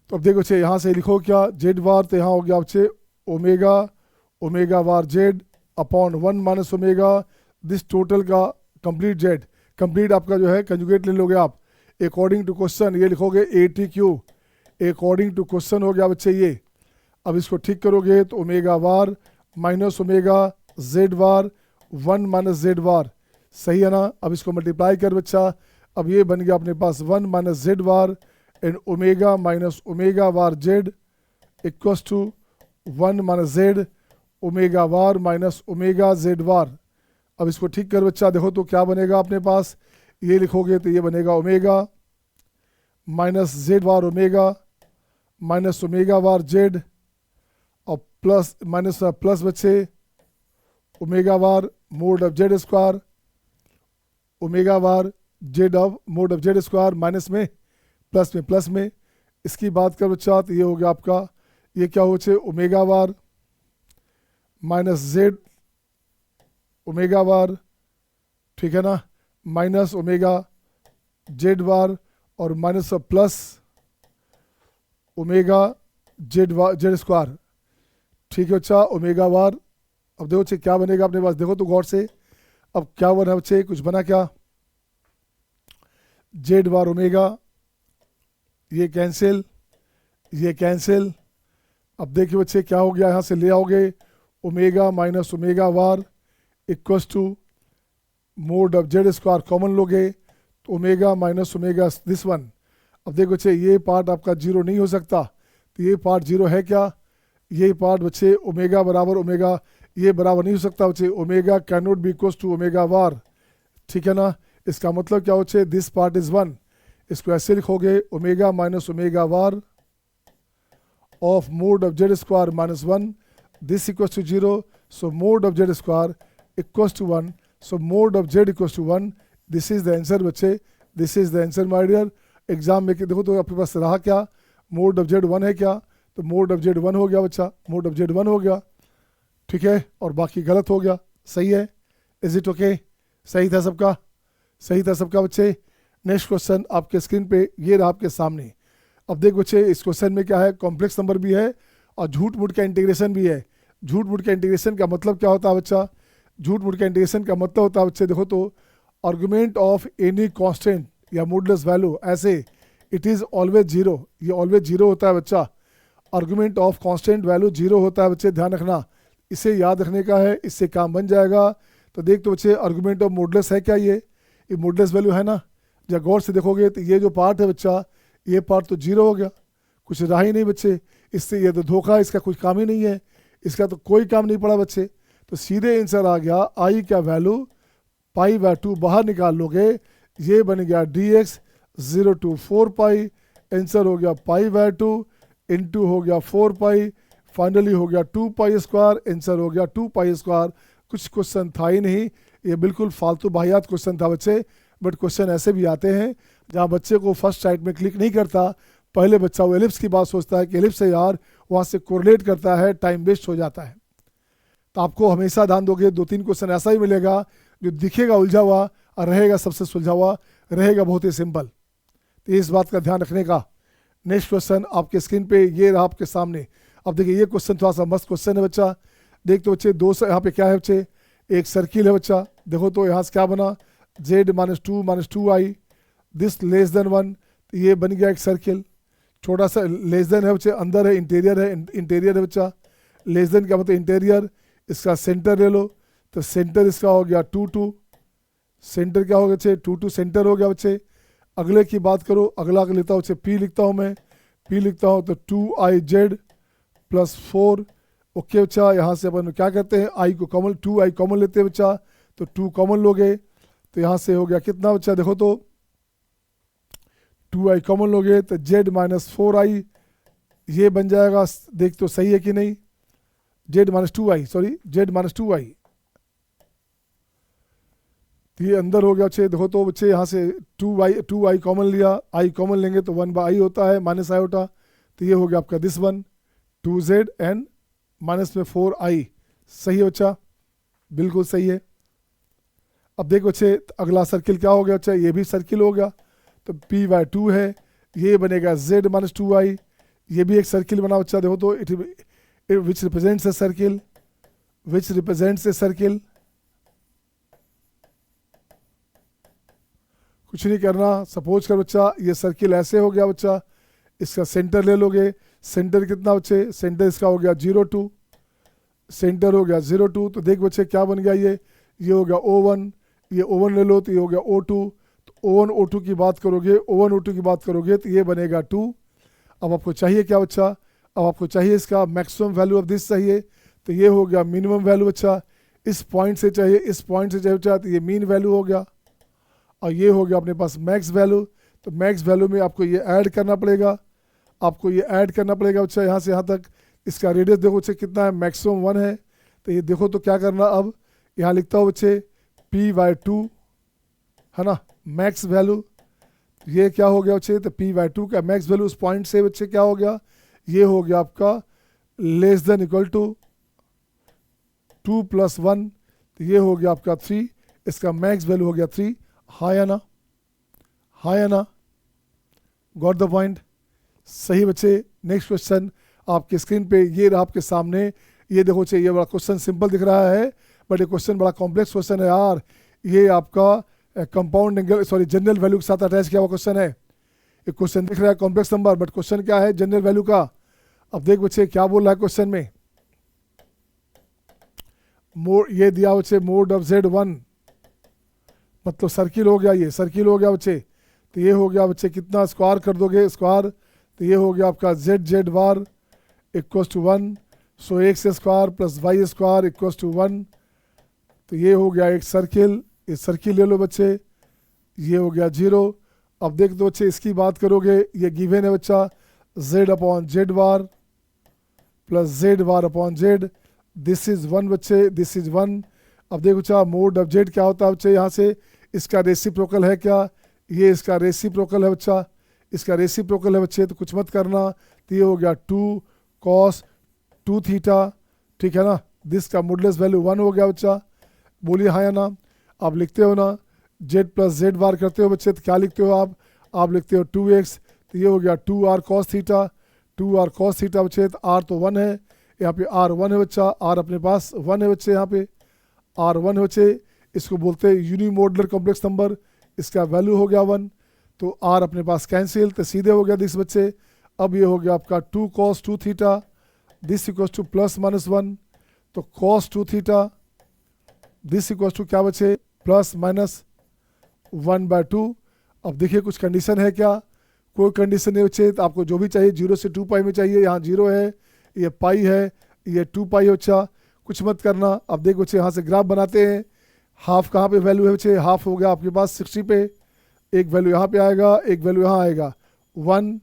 तो अब देखो बच्चे यहाँ से लिखो क्या, Z बार, तो यहाँ हो गया बच्चे omega, omega bar Z upon 1 minus omega, this total का कंप्लीट Z, कंप्लीट आपका जो है कंजुगेट ले लोगे आप, अकॉर्डिंग टू क्वेश्चन ये लिखोगे ATQ, अकॉर्डिंग टू क्वेश्चन हो गया बच्चे ये। अब इसको ठीक करोगे तो omega bar minus omega Z बार 1 माइनस Z बार, सही है ना? अब इसको मल्टीप्लाई कर बच्चा, अब ये बन गया अपने पास 1 minus Z bar and omega minus omega bar Z equals to 1 minus Z omega bar minus omega Z bar. अब इसको ठीक कर बच्चा, देखो तो क्या बनेगा अपने पास, ये लिखोगे तो ये बनेगा omega minus Z bar omega minus omega bar Z और प्लस माइनस प्लस बच्चे omega bar mod of Z square, omega bar Z of mod of Z square minus में प्लस में, इसकी बात कर बच्चा तो ये हो गया आपका, ये क्या हो बच्चे omega bar minus Z omega बार, ठीक है ना, माइनस ओमेगा Z बार और minus plus omega Z square, ठीक है बच्चा ओमेगा बार। अब देखो बच्चे क्या बनेगा अपने पास, देखो तो गौर से, अब क्या बना बच्चे, कुछ बना क्या, Z बार ओमेगा, ये कैंसिल, ये कैंसिल। अब देखिए बच्चे क्या हो गया, यहाँ से ले आओगे omega minus omega bar equals to mod of Z square common लोगे तो omega minus omega this one. अब देखो बच्चे ये पार्ट आपका जीरो नहीं हो सकता, तो ये पार्ट जीरो है क्या, ये पार्ट बच्चे ओमेगा बराबर ओमेगा, ये बराबर नहीं हो सकता बच्चे, omega can not be equals to omega bar, ठीक है ना। इसका मतलब क्या बच्चे, दिस पार्ट इज वन, इसको ऐसे लिखोगे omega minus omega bar of mod of Z square minus one, this equals to zero, so mod of Z square equals to one, so mod of Z equals to one. This is the answer बच्चे, this is the answer my dear. Exam में देखो तो आपके पास रहा क्या, mode of Z one है क्या, तो मोड ऑफ जेड वन हो गया बच्चा, मोड ऑफ जेड वन हो गया, ठीक है, और बाकी गलत हो गया, सही है, इज इट ओके, सही था सबका, सही था सबका बच्चे। नेक्स्ट क्वेश्चन आपके स्क्रीन पे ये रहा आपके सामने। अब देख बच्चे इस क्वेश्चन में क्या है, कॉम्प्लेक्स नंबर भी है और झूठ मूठ का इंटीग्रेशन भी है। झूठ मूठ का इंटीग्रेशन का मतलब क्या होता है बच्चा, झूठ मूठ का इंटीग्रेशन का मतलब होता है बच्चे देखो तो आर्गुमेंट ऑफ एनी कांस्टेंट या मॉडुलस वैल्यू, ऐसे इट इज़ ऑलवेज जीरो, ये ऑलवेज जीरो होता है बच्चा। Argument of constant value zero होता है बच्चे, ध्यान रखना, इसे याद रखने का है, इससे काम बन जाएगा। तो देख तो बच्चे आर्गुमेंट ऑफ मॉडुलस है क्या, ये मॉडुलस वैल्यू है ना। जब गौर से देखोगे तो ये जो पार्ट है बच्चा, ये पार्ट तो जीरो हो गया, कुछ रहा ही नहीं बच्चे, इससे ये तो धोखा, इसका कुछ काम ही नहीं है, इसका तो कोई काम नहीं पड़ा बच्चे। तो सीधे आंसर आ गया आई का वैल्यू पाई बाय 2 बाहर निकाल लोगे, ये बन गया D x 0 to 4 pi, answer हो गया पाई बाय 2 इंटू हो गया 4 पाई, फाइनली हो गया 2 पाई स्क्वायर, आंसर हो गया 2 पाई स्क्वायर। कुछ क्वेश्चन था ही नहीं, ये बिल्कुल फालतू बाहियात क्वेश्चन था बच्चे। बट क्वेश्चन ऐसे भी आते हैं जहाँ बच्चे को फर्स्ट साइड में क्लिक नहीं करता, पहले बच्चा वो एलिप्स की बात सोचता है कि एलिप्स है यार, वहाँ से कोरिलेट करता है, टाइम वेस्ट हो जाता है। तो आपको हमेशा ध्यान दोगे 2-3 क्वेश्चन ऐसा ही मिलेगा जो दिखेगा उलझा हुआ और रहेगा सबसे सुलझा हुआ, रहेगा बहुत ही सिंपल, तो इस बात का ध्यान रखने का। नेक्स्ट क्वेश्चन आपके स्क्रीन पे ये रहा आपके सामने। अब देखिए ये क्वेश्चन थोड़ा सा मस्त क्वेश्चन है बच्चा। देख तो बच्चे यहाँ पे क्या है बच्चे, एक सर्किल है बच्चा, देखो तो यहाँ से क्या बना, z minus two I, this less than 1, तो ये बन गया एक सर्किल। छोटा सा लेस देन है बच्चे, अंदर है, इंटीरियर है बच्चा, लेस देन क्या मतलब इंटीरियर, इसका सेंटर ले लो, तो सेंटर इसका हो गया 2 सेंटर क्या हो गया बच्चे 2 सेंटर हो गया बच्चे। अगले की बात करो, अगला लेता हूँ बच्चे P लिखता हूँ मैं, P लिखता हूँ तो 2iz प्लस 4, ओके बच्चा। यहाँ से अपन क्या करते हैं, आई को कॉमन 2i कॉमन लेते हैं बच्चा, तो 2 कॉमन लोगे तो यहाँ से हो गया कितना बच्चा, देखो तो 2i कॉमन लोगे तो z माइनस 4i ये बन जाएगा, देख तो सही है कि नहीं, z माइनस 2i, तो ये अंदर हो गया बच्चे, देखो तो बच्चे यहाँ से 2i कॉमन लिया, i कॉमन लेंगे तो 1/i होता है माइनस i होता, तो ये हो गया आपका this one 2z and minus में 4i, सही है बच्चा, बिल्कुल सही है। अब देखो बच्चे अगला सर्किल क्या हो गया बच्चा, ये भी सर्किल हो गया, तो p/2 है, ये बनेगा z माइनस 2i, ये भी एक सर्किल बना बच्चा, देखो तो it which represents a circle, कुछ नहीं करना। सपोज कर बच्चा ये सर्किल ऐसे हो गया बच्चा, इसका सेंटर ले लोगे, सेंटर कितना बच्चे, सेंटर इसका हो गया 0 सेंटर हो गया 0 तो देख बच्चे क्या बन गया, ये हो गया O1, ये O1 ले लो तो ये हो गया O2, तो O1 O2 की बात करोगे तो ये बनेगा 2। अब आपको चाहिए क्या बच्चा, अब आपको चाहिए इसका मैक्सिमम वैल्यू ऑफ दिस चाहिए, तो ये हो गया मिनिमम वैल्यू बच्चा, इस पॉइंट से चाहिए बच्चा, तो ये मीन वैल्यू हो गया, और ये हो गया अपने पास मैक्स वैल्यू। तो मैक्स वैल्यू में आपको ये ऐड करना पड़ेगा, बच्चा यहाँ से यहाँ तक। इसका रेडियस देखो बच्चे कितना है, मैक्सिमम 1 है, तो ये देखो तो क्या करना, अब यहाँ लिखता हूँ बच्चे p/2 है ना, मैक्स वैल्यू, ये क्या हो गया बच्चे, तो p/2 का मैक्स वैल्यू उस पॉइंट से बच्चे क्या हो गया, ये हो गया आपका लेस देन इक्वल टू 2 + 1, तो ये हो गया आपका 3, इसका मैक्स वैल्यू हो गया 3। हाय है ना, गॉट द पॉइंट, सही बच्चे। नेक्स्ट क्वेश्चन आपके स्क्रीन पे ये रहा आपके सामने, ये देखो बच्चे, ये बड़ा क्वेश्चन सिंपल दिख रहा है, बट ये क्वेश्चन बड़ा कॉम्प्लेक्स क्वेश्चन है यार। ये आपका कंपाउंड एंगल जनरल वैल्यू के साथ अटैच किया हुआ क्वेश्चन है। एक क्वेश्चन दिख रहा है कॉम्प्लेक्स नंबर, बट क्वेश्चन क्या है, जनरल वैल्यू का। अब देख बच्चे क्या बोल रहा है क्वेश्चन में, मोड ये दिया बच्चे मोड ऑफ Z1, मतलब सर्किल हो गया, ये सर्किल हो गया बच्चे। तो ये हो गया बच्चे कितना, स्क्वायर कर दोगे स्क्वायर, तो ये हो गया आपका Z bar equals to 1। So X square plus Y square equals to 1। तो ये हो गया एक सर्किल, इस सर्किल ले लो बच्चे, ये हो गया 0। अब देख दो बच्चे इसकी बात करोगे, ये गिवन है बच्चा Z upon Z bar plus Z bar upon Z, this is 1 बच्चे, दिस इज 1। अब देखो बच्चा मोड ऑफ Z क्या होता है बच्चे, यहाँ से इसका रेसिप्रोकल है क्या, ये इसका रेसिप्रोकल है बच्चा, इसका रेसिप्रोकल है बच्चे, तो कुछ मत करना। तो ये हो गया 2 cos 2 थीटा, ठीक है ना, दिस का मोडलेस वैल्यू 1 हो गया बच्चा, बोलिए हाँ या ना। आप लिखते हो ना Z प्लस Z बार करते हो बच्चे, तो क्या लिखते हो आप लिखते हो 2x। तो ये हो गया 2r cos theta, 2r cos theta बच्चे, तो r तो 1 है, यहाँ पे r 1 है बच्चा, r अपने पास 1 है बच्चे, यहाँ पे r 1 है बच्चे, इसको बोलते हैं यूनिमोडुलर कॉम्प्लेक्स नंबर, इसका वैल्यू हो गया 1। तो r अपने पास कैंसिल, तो सीधे हो गया दिस बच्चे। अब ये हो गया आपका 2 cos 2 theta, this equals to plus minus 1। तो cos 2 theta this equals to क्या बचे, प्लस माइनस 1/2। अब देखिए कुछ कंडीशन है क्या, कोई कंडीशन नहीं बचे, तो आपको जो भी चाहिए 0 से 2 पाई में चाहिए, यहाँ 0 है, ये पाई है, ये 2 पाई बच्चा, कुछ मत करना। अब देखो बच्चे यहाँ से ग्राफ बनाते हैं, हाफ कहाँ पे वैल्यू है बच्चे, हाफ हो गया आपके पास 60 पे, एक वैल्यू यहाँ पे आएगा, एक वैल्यू यहाँ आएगा 1,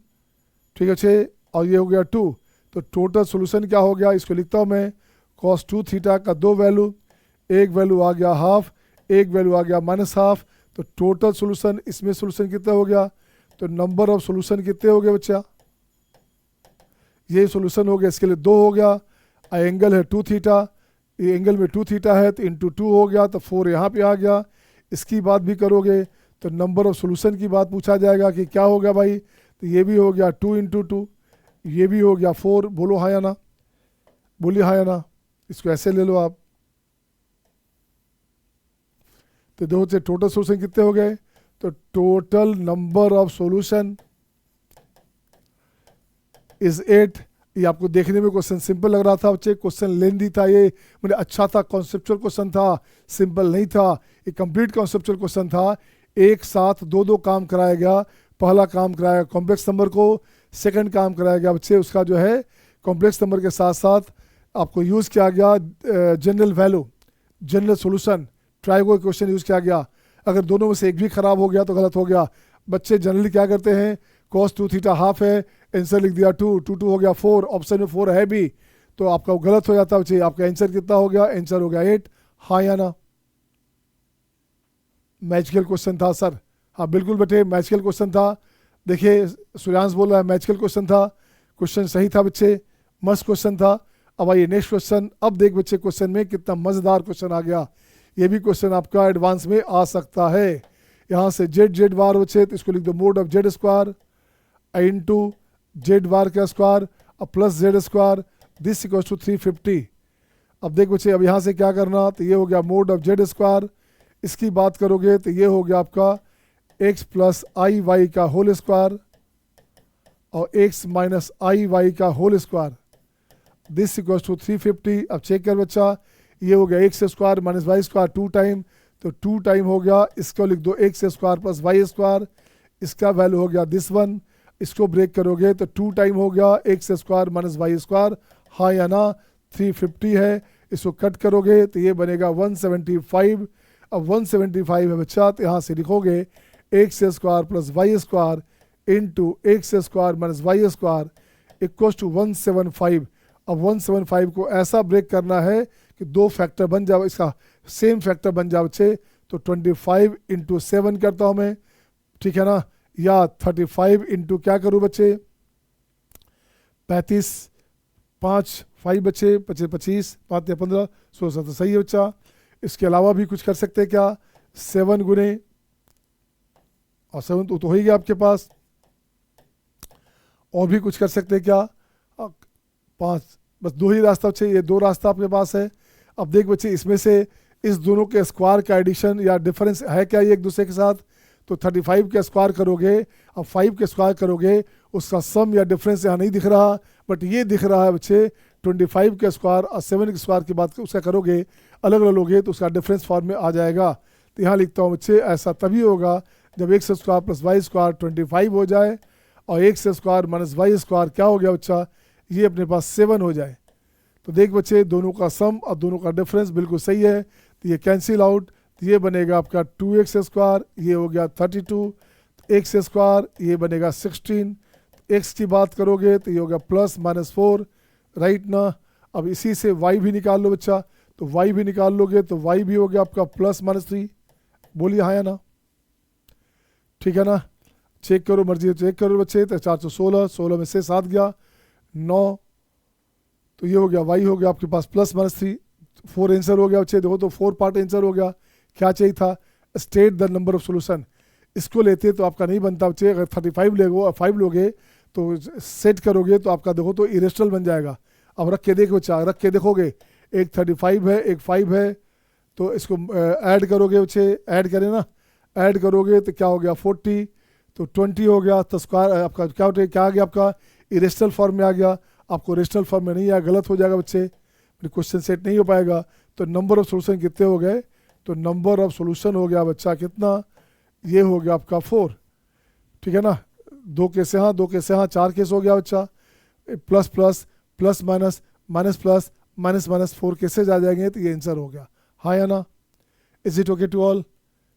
ठीक है बच्चे, और ये हो गया 2। तो टोटल सोल्यूशन क्या हो गया, इसको लिखता हूँ मैं, cos 2 थीटा का 2 वैल्यू, एक वैल्यू आ गया हाफ, एक वैल्यू आ गया माइनस हाफ। तो टोटल सोल्यूशन, इसमें सोल्यूशन कितना हो गया, तो नंबर ऑफ सोल्यूशन कितने हो गए बच्चा, ये सोल्यूशन हो गया, इसके लिए 2 हो गया, एंगल है 2 थीटा, ये एंगल में 2 थीटा है, तो इंटू 2 हो गया, तो 4 यहाँ पे आ गया। इसकी बात भी करोगे तो नंबर ऑफ सोल्यूशन की बात पूछा जाएगा कि क्या हो गया भाई, तो ये भी हो गया 2 इंटू 2, ये भी हो गया 4, बोलो हाँ या ना, बोलिए हाँ या ना, इसको ऐसे ले लो आप। तो दो से टोटल सोल्यूशन कितने हो गए, तो total number of solution is 8। ये आपको देखने में क्वेश्चन सिंपल लग रहा था बच्चे, क्वेश्चन लेंदी था, ये मतलब अच्छा था, कॉन्सेप्चुअल क्वेश्चन था, सिंपल नहीं था, ये कंप्लीट कॉन्सेप्चुअल क्वेश्चन था। एक साथ दो काम कराया गया, पहला काम कराया गया कॉम्प्लेक्स नंबर को, सेकंड काम कराया गया बच्चे उसका जो है कॉम्प्लेक्स नंबर के साथ साथ आपको यूज़ किया गया general value, general solution, trigo question use किया गया। अगर दोनों में से एक भी खराब हो गया तो गलत हो गया। बच्चे जनरली क्या करते हैं, cos 2 थीटा हाफ है, आंसर लिख दिया 2, 2 2 हो गया 4, ऑप्शन में 4 है भी, तो आपका गलत हो जाता है। आपका आंसर कितना हो गया, आंसर हो गया 8, हाँ या ना। मैजिकल क्वेश्चन था सर, हाँ बिल्कुल बेटे मैजिकल क्वेश्चन था। देखिए सूर्यांश बोल रहा है मैजिकल क्वेश्चन था, क्वेश्चन सही था बच्चे, मस्त क्वेश्चन था। अब आइए नेक्स्ट क्वेश्चन। अब देख बच्चे क्वेश्चन में कितना मज़ेदार क्वेश्चन आ गया, ये भी क्वेश्चन आपका एडवांस में आ सकता है। यहाँ से जेड बार बच्चे, तो इसको लिख दो mod of Z square into Z bar का स्क्वायर और plus Z square, this equals to 350। अब देख बच्चे अब यहाँ से क्या करना, तो ये हो गया मोड ऑफ जेड स्क्वायर, इसकी बात करोगे तो ये हो गया आपका x प्लस आई वाई का होल स्क्वायर और x माइनस आई वाई का whole square, this equals to 350। अब चेक कर बच्चा, ये हो गया X square minus Y square 2 time, तो 2 टाइम हो गया, इसको लिख दो X square plus Y square, इसका वैल्यू हो गया दिस वन, इसको ब्रेक करोगे तो 2 टाइम हो गया X square minus Y square, हाँ या ना। 350 है, इसको कट करोगे तो ये बनेगा 175। अब 175 है बच्चा, तो यहाँ से लिखोगे X square plus Y square into X square minus Y square equals to 175। अब 175 को ऐसा ब्रेक करना है कि 2 फैक्टर बन जाए, इसका सेम फैक्टर बन जाए बच्चे, तो 25 इंटू 7 करता हूँ मैं, ठीक है ना, या 35 इंटू क्या करूँ बच्चे 35, 5 बच्चे 25, 5 या 15, 16 सही है बच्चा। इसके अलावा भी कुछ कर सकते हैं क्या, 7 गुने और 7 तो हो ही गया आपके पास, और भी कुछ कर सकते हैं क्या, 5, बस 2 ही रास्ता बच्चे, ये 2 रास्ता आपके पास है। अब देख बच्चे इसमें से इस दोनों के स्क्वायर का एडिशन या डिफरेंस है क्या ये एक दूसरे के साथ, तो 35 के स्क्वायर करोगे अब 5 के स्क्वायर करोगे, उसका सम या डिफरेंस यहाँ नहीं दिख रहा, बट ये दिख रहा है बच्चे 25 के स्क्वायर और 7 के स्क्वायर की बात उसका करोगे, अलग अलग लोगे तो उसका डिफरेंस फॉर्म में आ जाएगा। तो यहाँ लिखता हूँ बच्चे ऐसा तभी होगा जब X square plus Y square 25 हो जाए और X square minus Y square क्या हो गया बच्चा, ये अपने पास 7 हो जाए। तो देख बच्चे दोनों का सम और दोनों का डिफरेंस बिल्कुल सही है, तो ये कैंसिल आउट, तो ये बनेगा आपका 2x स्क्वायर, ये हो गया 32, एक्स स्क्वायर ये बनेगा 16, एक्स की बात करोगे तो ये हो गया प्लस माइनस 4, राइट ना। अब इसी से y भी निकाल लो बच्चा, तो y भी निकाल लोगे तो y भी हो गया आपका प्लस माइनस 3, बोलिए हाँ या ना, ठीक है ना। चेक करो, मर्जी चेक करो बच्चे, तो 416, 16 में से 7 गया 9, तो ये हो गया y हो गया आपके पास प्लस माइनस 3, 4 आंसर हो गया बच्चे। देखो तो 4 पार्ट आंसर हो गया। क्या चाहिए था, state the number of solution, इसको लेते तो आपका नहीं बनता बच्चे। अगर 35 लेगो 5 लोगे तो सेट करोगे तो आपका देखो तो इरेशनल बन जाएगा। अब रख के देखो बच्चा, रख के देखोगे एक 35 है एक 5 है, तो इसको ऐड करोगे बच्चे, ऐड करें ना, ऐड करोगे तो क्या हो गया 40, तो 20 हो गया, तो स्क्वायर आपका क्या क्या आ गया आपका इरेशनल फॉर्म में आ गया। आपको रेशनल फॉर्म में नहीं आया, गलत हो जाएगा बच्चे, क्वेश्चन सेट नहीं हो पाएगा। तो नंबर ऑफ सोल्यूशन कितने हो गए, तो नंबर ऑफ सोल्यूशन हो गया बच्चा कितना, ये हो गया आपका 4, ठीक है ना। 2 केस से हाँ, 2 केस से हाँ, 4 केस हो गया बच्चा। Plus plus plus minus minus plus minus minus 4 cases आ जाएंगे, तो ये आंसर हो गया हाँ या ना। Is it okay to all,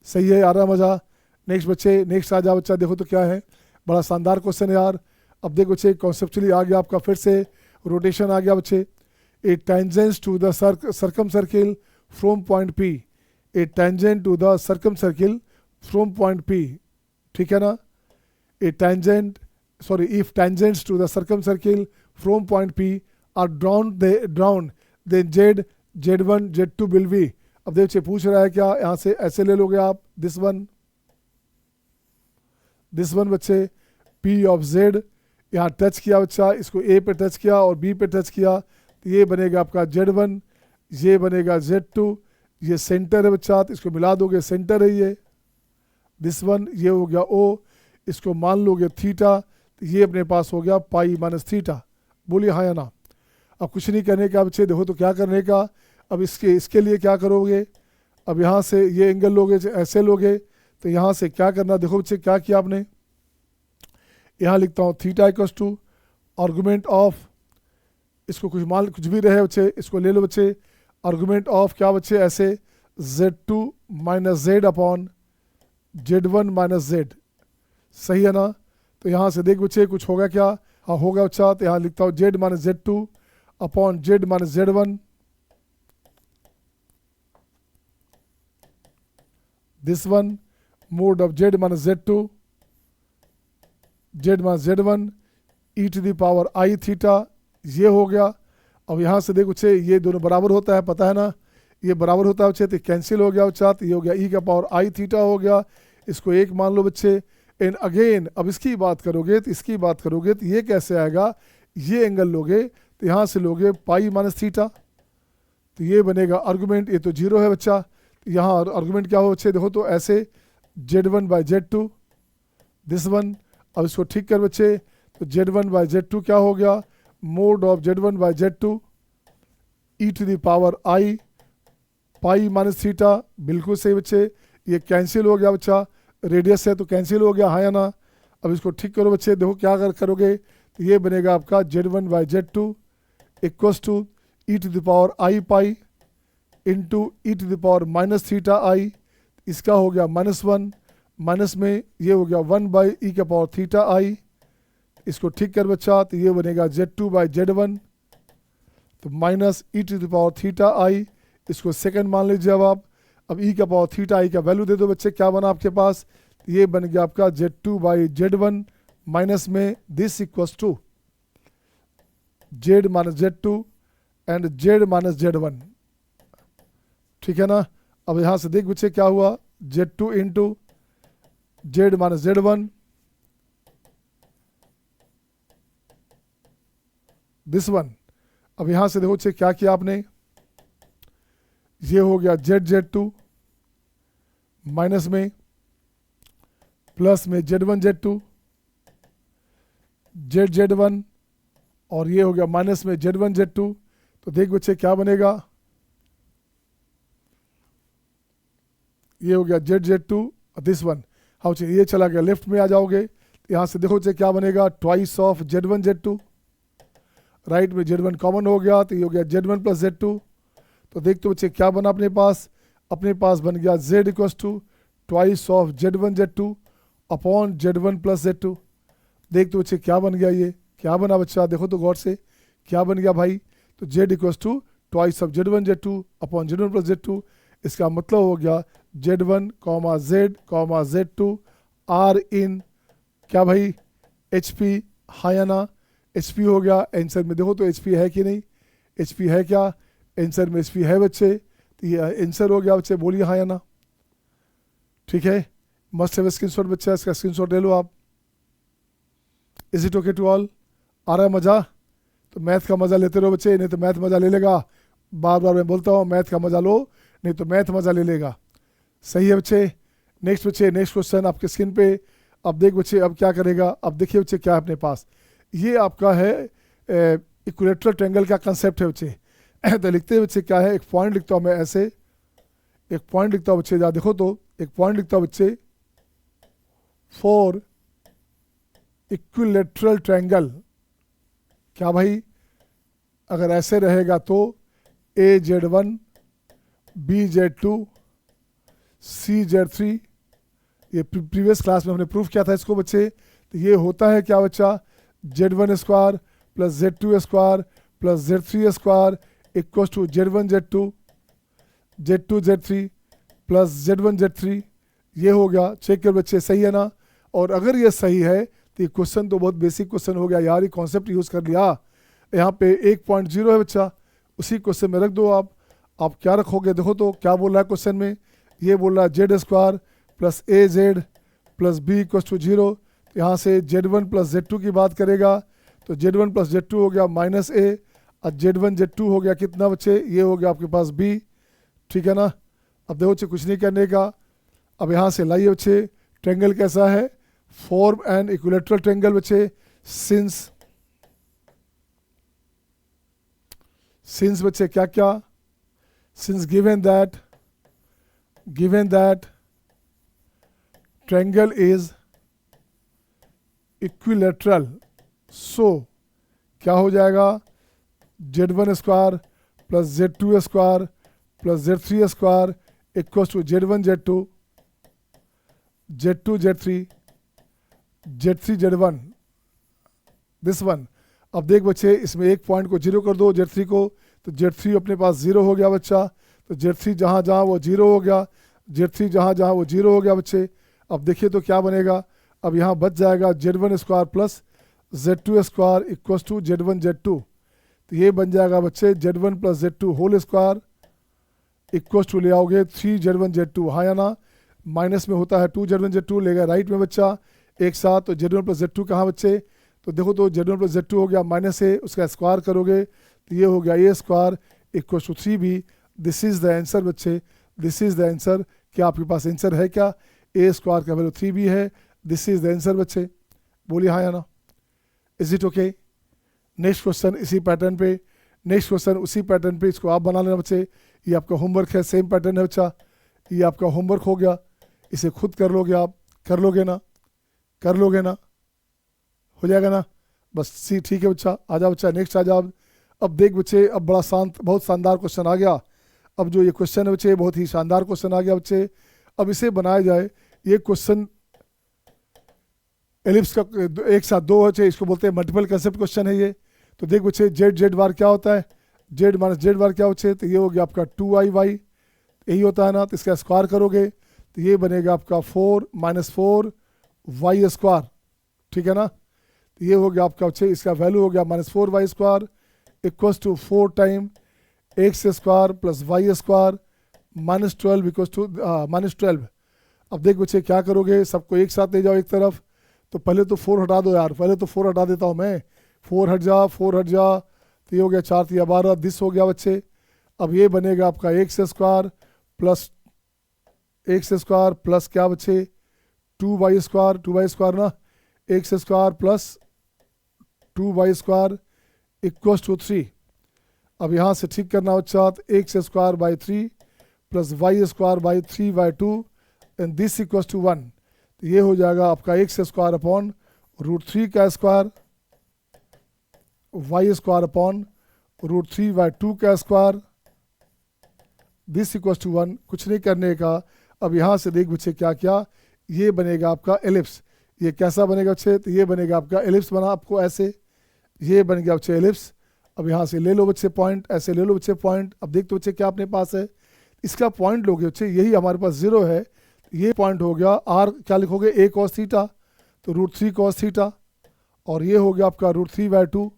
सही है, आ रहा मज़ा। नेक्स्ट बच्चे, नेक्स्ट आ जा बच्चा, देखो तो क्या है, बड़ा शानदार क्वेश्चन है यार। अब देखो बच्चे कॉन्सेप्चुअली आ गया आपका, फिर से रोटेशन आ गया बच्चे। A tangents to the circum circle from point P, a tangent to the circum circle from point P, ठीक है ना। A tangent sorry if tangents to the circum circle from point P are drawn then z1 z2 will be. अब देखिए पूछ रहा है क्या, यहाँ से ऐसे ले लोगे आप, दिस वन बच्चे p ऑफ z, यहाँ टच किया बच्चा, इसको a पे टच किया और b पे टच किया, तो ये बनेगा आपका z1, ये बनेगा z2, ये सेंटर है बच्चा, तो इसको मिला दोगे सेंटर है ये दिस वन, ये हो गया o, इसको मान लोगे थीटा, तो ये अपने पास हो गया पाई माइनस थीटा। बोलिए हाँ या ना। अब कुछ नहीं करने का बच्चे, देखो तो क्या करने का, अब इसके लिए क्या करोगे, अब यहाँ से ये एंगल लोगे ऐसे लोगे, तो यहाँ से क्या करना, देखो बच्चे क्या किया आपने, यहाँ लिखता हूँ theta equals to argument of, इसको कुछ भी रहे बच्चे, इसको ले लो बच्चे, आर्गुमेंट ऑफ क्या बच्चे ऐसे z2 minus Z upon z1 minus Z, सही है ना। तो यहाँ से देख बच्चे कुछ होगा क्या, हाँ होगा बच्चा, तो यहाँ लिखता हूँ z minus z2 upon z minus z1, this one mod of z minus z2 z minus z1 E to the power I theta, ये हो गया। अब यहाँ से देखो बच्चे ये दोनों बराबर होता है, पता है ना, ये बराबर होता है बच्चे, तो कैंसिल हो गया बच्चा, तो ये हो गया ई का पावर आई थीटा हो गया, इसको 1 मान लो बच्चे। एंड अगेन अब इसकी बात करोगे तो इसकी बात करोगे तो ये कैसे आएगा, ये एंगल लोगे तो यहाँ से लोगे पाई माइनस थीटा, तो ये बनेगा आर्गुमेंट, ये तो 0 है बच्चा, तो यहाँ आर्गुमेंट क्या हो बच्चे, देखो तो ऐसे z1 by z2 this one. अब इसको ठीक कर बच्चे, तो z1 बाई z2 क्या हो गया, mod of z1 by z2 E to the power I pi minus theta, बिल्कुल सही बच्चे, ये कैंसिल हो गया बच्चा, रेडियस है तो कैंसिल हो गया हाँ या ना। अब इसको ठीक करो बच्चे, देखो क्या करोगे, तो ये बनेगा आपका z1 by z2 equals to e to the power I pi into e to the power minus theta i, इसका हो गया -1, माइनस में ये हो गया 1 बाई ई का पावर थीटा आई, इसको ठीक कर बच्चा, तो ये बनेगा z2 बाई z1, तो minus e to the power theta i, इसको सेकंड मान लीजिए। अब ई का पावर थीटा आई का वैल्यू दे दो बच्चे, क्या बना आपके पास, ये बन गया आपका z2 बाई z1 माइनस में this equals to z minus z2 and z minus z1, ठीक है ना। अब यहाँ से देख बच्चे क्या हुआ, z2 into z minus z1 this one. अब यहाँ से देखो बच्चे क्या किया आपने, ये हो गया z2 माइनस में प्लस में z1 z2 z1 और ये हो गया माइनस में z1 z2, तो देख बच्चे क्या बनेगा, ये हो गया Z Z two, this one हाँ बच्चे ये चला गया, लेफ्ट में आ जाओगे यहाँ से देखो बच्चे क्या बनेगा, twice of Z one Z two, right में जेड वन कॉमन हो गया तो ये हो गया Z one plus Z two. तो देखते बच्चे क्या बना अपने पास बन गया Z equals to twice of Z one Z two upon Z one plus Z two. देख तो बच्चे क्या बन गया, ये क्या बना बच्चा, देखो तो गौर से क्या बन गया भाई, तो Z equals to twice of Z one Z two upon Z one plus Z two. इसका मतलब हो गया Z one comma Z two are in क्या भाई एच पी, हाँ या ना, एच पी हो गया आंसर में, देखो तो एच पी है कि नहीं, एच पी है क्या, आंसर में एच पी है बच्चे, तो ये आंसर हो गया बच्चे, बोलिए हाँ या ना। ठीक है, मस्ट हैव स्क्रीनशॉट बच्चा, इसका स्क्रीनशॉट ले लो आप। Is it okay to all, आ रहा है मज़ा, तो मैथ का मज़ा लेते रहो बच्चे, नहीं तो मैथ मज़ा ले लेगा, बार बार मैं बोलता हूँ मैथ का मज़ा लो नहीं तो मैथ मज़ा ले लेगा। सही है बच्चे, नेक्स्ट बच्चे नेक्स्ट क्वेश्चन आपके स्क्रीन पे। अब देख बच्चे अब क्या करेगा, अब देखिए बच्चे क्या है अपने पास, ये आपका है इक्विलेटरल ट्रायंगल का कंसेप्ट है बच्चे। तो लिखते हैं बच्चे क्या है, एक पॉइंट लिखता हूँ मैं ऐसे, एक पॉइंट लिखता हूँ बच्चे, जा देखो तो एक पॉइंट लिखता हूँ बच्चे, फॉर इक्विलेटरल ट्रायंगल, क्या भाई अगर ऐसे रहेगा तो A Z one B Z two C Z three, ये प्रीवियस क्लास में हमने प्रूफ किया था इसको बच्चे। तो ये होता है क्या बच्चा, Z one square plus Z two square plus Z three square equal to Z one Z two Z three plus Z one Z three. ये हो गया, चेक कर बच्चे सही है ना। और अगर ये सही है तो ये क्वेश्चन तो बहुत बेसिक क्वेश्चन हो गया यार, ये कॉन्सेप्ट यूज़ कर लिया। यहाँ पे 1.0 है बच्चा, उसी क्वेश्चन में रख दो आप क्या रखोगे, देखो तो क्या बोल रहा है क्वेश्चन में, ये बोल रहा है Z square plus A Z plus B equal to zero. यहाँ से Z one plus Z two की बात करेगा तो Z one plus Z two हो गया माइनस ए, और जेड वन जेड टू हो गया कितना बच्चे, ये हो गया आपके पास बी। ठीक है ना, अब देखो बच्चे कुछ नहीं करने का, अब यहाँ से लाइए बच्चे, ट्रायंगल कैसा है, फॉर्म एंड इक्विलेटरल ट्रायंगल बच्चे, सिंस बच्चे क्या क्या, since given that triangle is equilateral, so क्या हो जाएगा, Z one square plus Z two square plus Z three square equal to Z one Z two Z three Z one, this one. अब देख बच्चे इसमें एक पॉइंट को zero कर दो जेड थ्री को, तो जेड थ्री अपने पास जीरो हो गया बच्चा, तो जेड थ्री जहाँ जहाँ वो जीरो हो गया, जेड थ्री जहाँ जहाँ वो जीरो हो गया बच्चे। अब देखिए तो क्या बनेगा, अब यहाँ बच जाएगा Z one square plus Z two square equal to Z one Z two, तो ये बन जाएगा बच्चे Z one plus Z two whole square equal to ले आओगे three Z one Z two, हाँ या ना, माइनस में होता है two Z one Z two लेगा राइट में बच्चा एक साथ, तो Z one plus Z two कहाँ बच्चे, तो देखो तो Z one plus Z two हो गया माइनस ए, उसका स्क्वायर करोगे तो ये हो गया A square equal to three B. This is the answer बच्चे, दिस इज़ द आंसर। क्या आपके पास आंसर है क्या, ए स्क्वायर का वैल्यू थ्री बी है, दिस इज़ द आंसर बच्चे, बोलिए हाँ या ना। Is it okay, next question इसी पैटर्न पे, नेक्स्ट क्वेश्चन उसी पैटर्न पे, इसको आप बना लेना बच्चे, ये आपका होमवर्क है, सेम पैटर्न है बच्चा, ये आपका होमवर्क हो गया, इसे खुद कर लोगे आप, कर लोगे ना, हो जाएगा ना, बस सी ठीक है बच्चा। आ जाओ बच्चा नेक्स्ट आ जाओ। अब देख बच्चे, अब बड़ा बहुत शानदार क्वेश्चन आ गया, अब जो ये क्वेश्चन है बच्चे बहुत ही शानदार क्वेश्चन आ गया बच्चे। अब इसे बनाया जाए, ये क्वेश्चन एलिप्स का एक साथ दो बच्चे, इसको बोलते हैं मल्टीपल कंसेप्ट क्वेश्चन है ये। तो देख बच्चे जेड बार क्या होता है, जेड माइनस जेड बार क्या बच्चे, तो ये हो गया आपका 2i यही होता है ना, तो इसका स्क्वायर करोगे तो ये बनेगा आपका 4 माइनस 4 वाई स्क्वायर। ठीक है ना, तो ये हो गया आपका बच्चे, इसका वैल्यू हो गया minus 4 Y square equals to 4 time X square plus Y square minus 12 equals to minus 12। अब देख बच्चे क्या करोगे, सबको एक साथ ले जाओ एक तरफ, तो पहले तो 4 हटा दो यार, पहले तो 4 हटा देता हूँ मैं, 4 हट जा, तो ये हो गया 4 या 12, दिस हो गया बच्चे। अब ये बनेगा आपका एक्स स्क्वायर प्लस क्या बच्चे 2y स्क्वायर ना, X square plus 2y square equals to 3। अब यहाँ से ठीक करना बच्चा, तो X square by 3 plus Y square by 3/2 and this equals to 1। तो ये हो जाएगा आपका एक्स स्क्वायर अपॉन √3 का स्क्वायर, वाई स्क्वायर अपॉन √3/2 का स्क्वायर, दिस इक्वल्स टू 1। कुछ नहीं करने का। अब यहाँ से देख बच्चे क्या क्या, ये बनेगा आपका एलिप्स। ये कैसा बनेगा बच्चे? तो ये बनेगा आपका एलिप्स बना आपको ऐसे, ये बन गया बच्चे एलिप्स। अब यहाँ से ले लो बच्चे पॉइंट, ऐसे ले लो बच्चे पॉइंट। अब देखते बच्चे क्या अपने पास है, इसका पॉइंट लोगे बच्चे, यही हमारे पास 0 है। ये पॉइंट हो गया आर, क्या लिखोगे? a cos थीटा, तो √3 cos थीटा, और ये हो गया आपका √3/2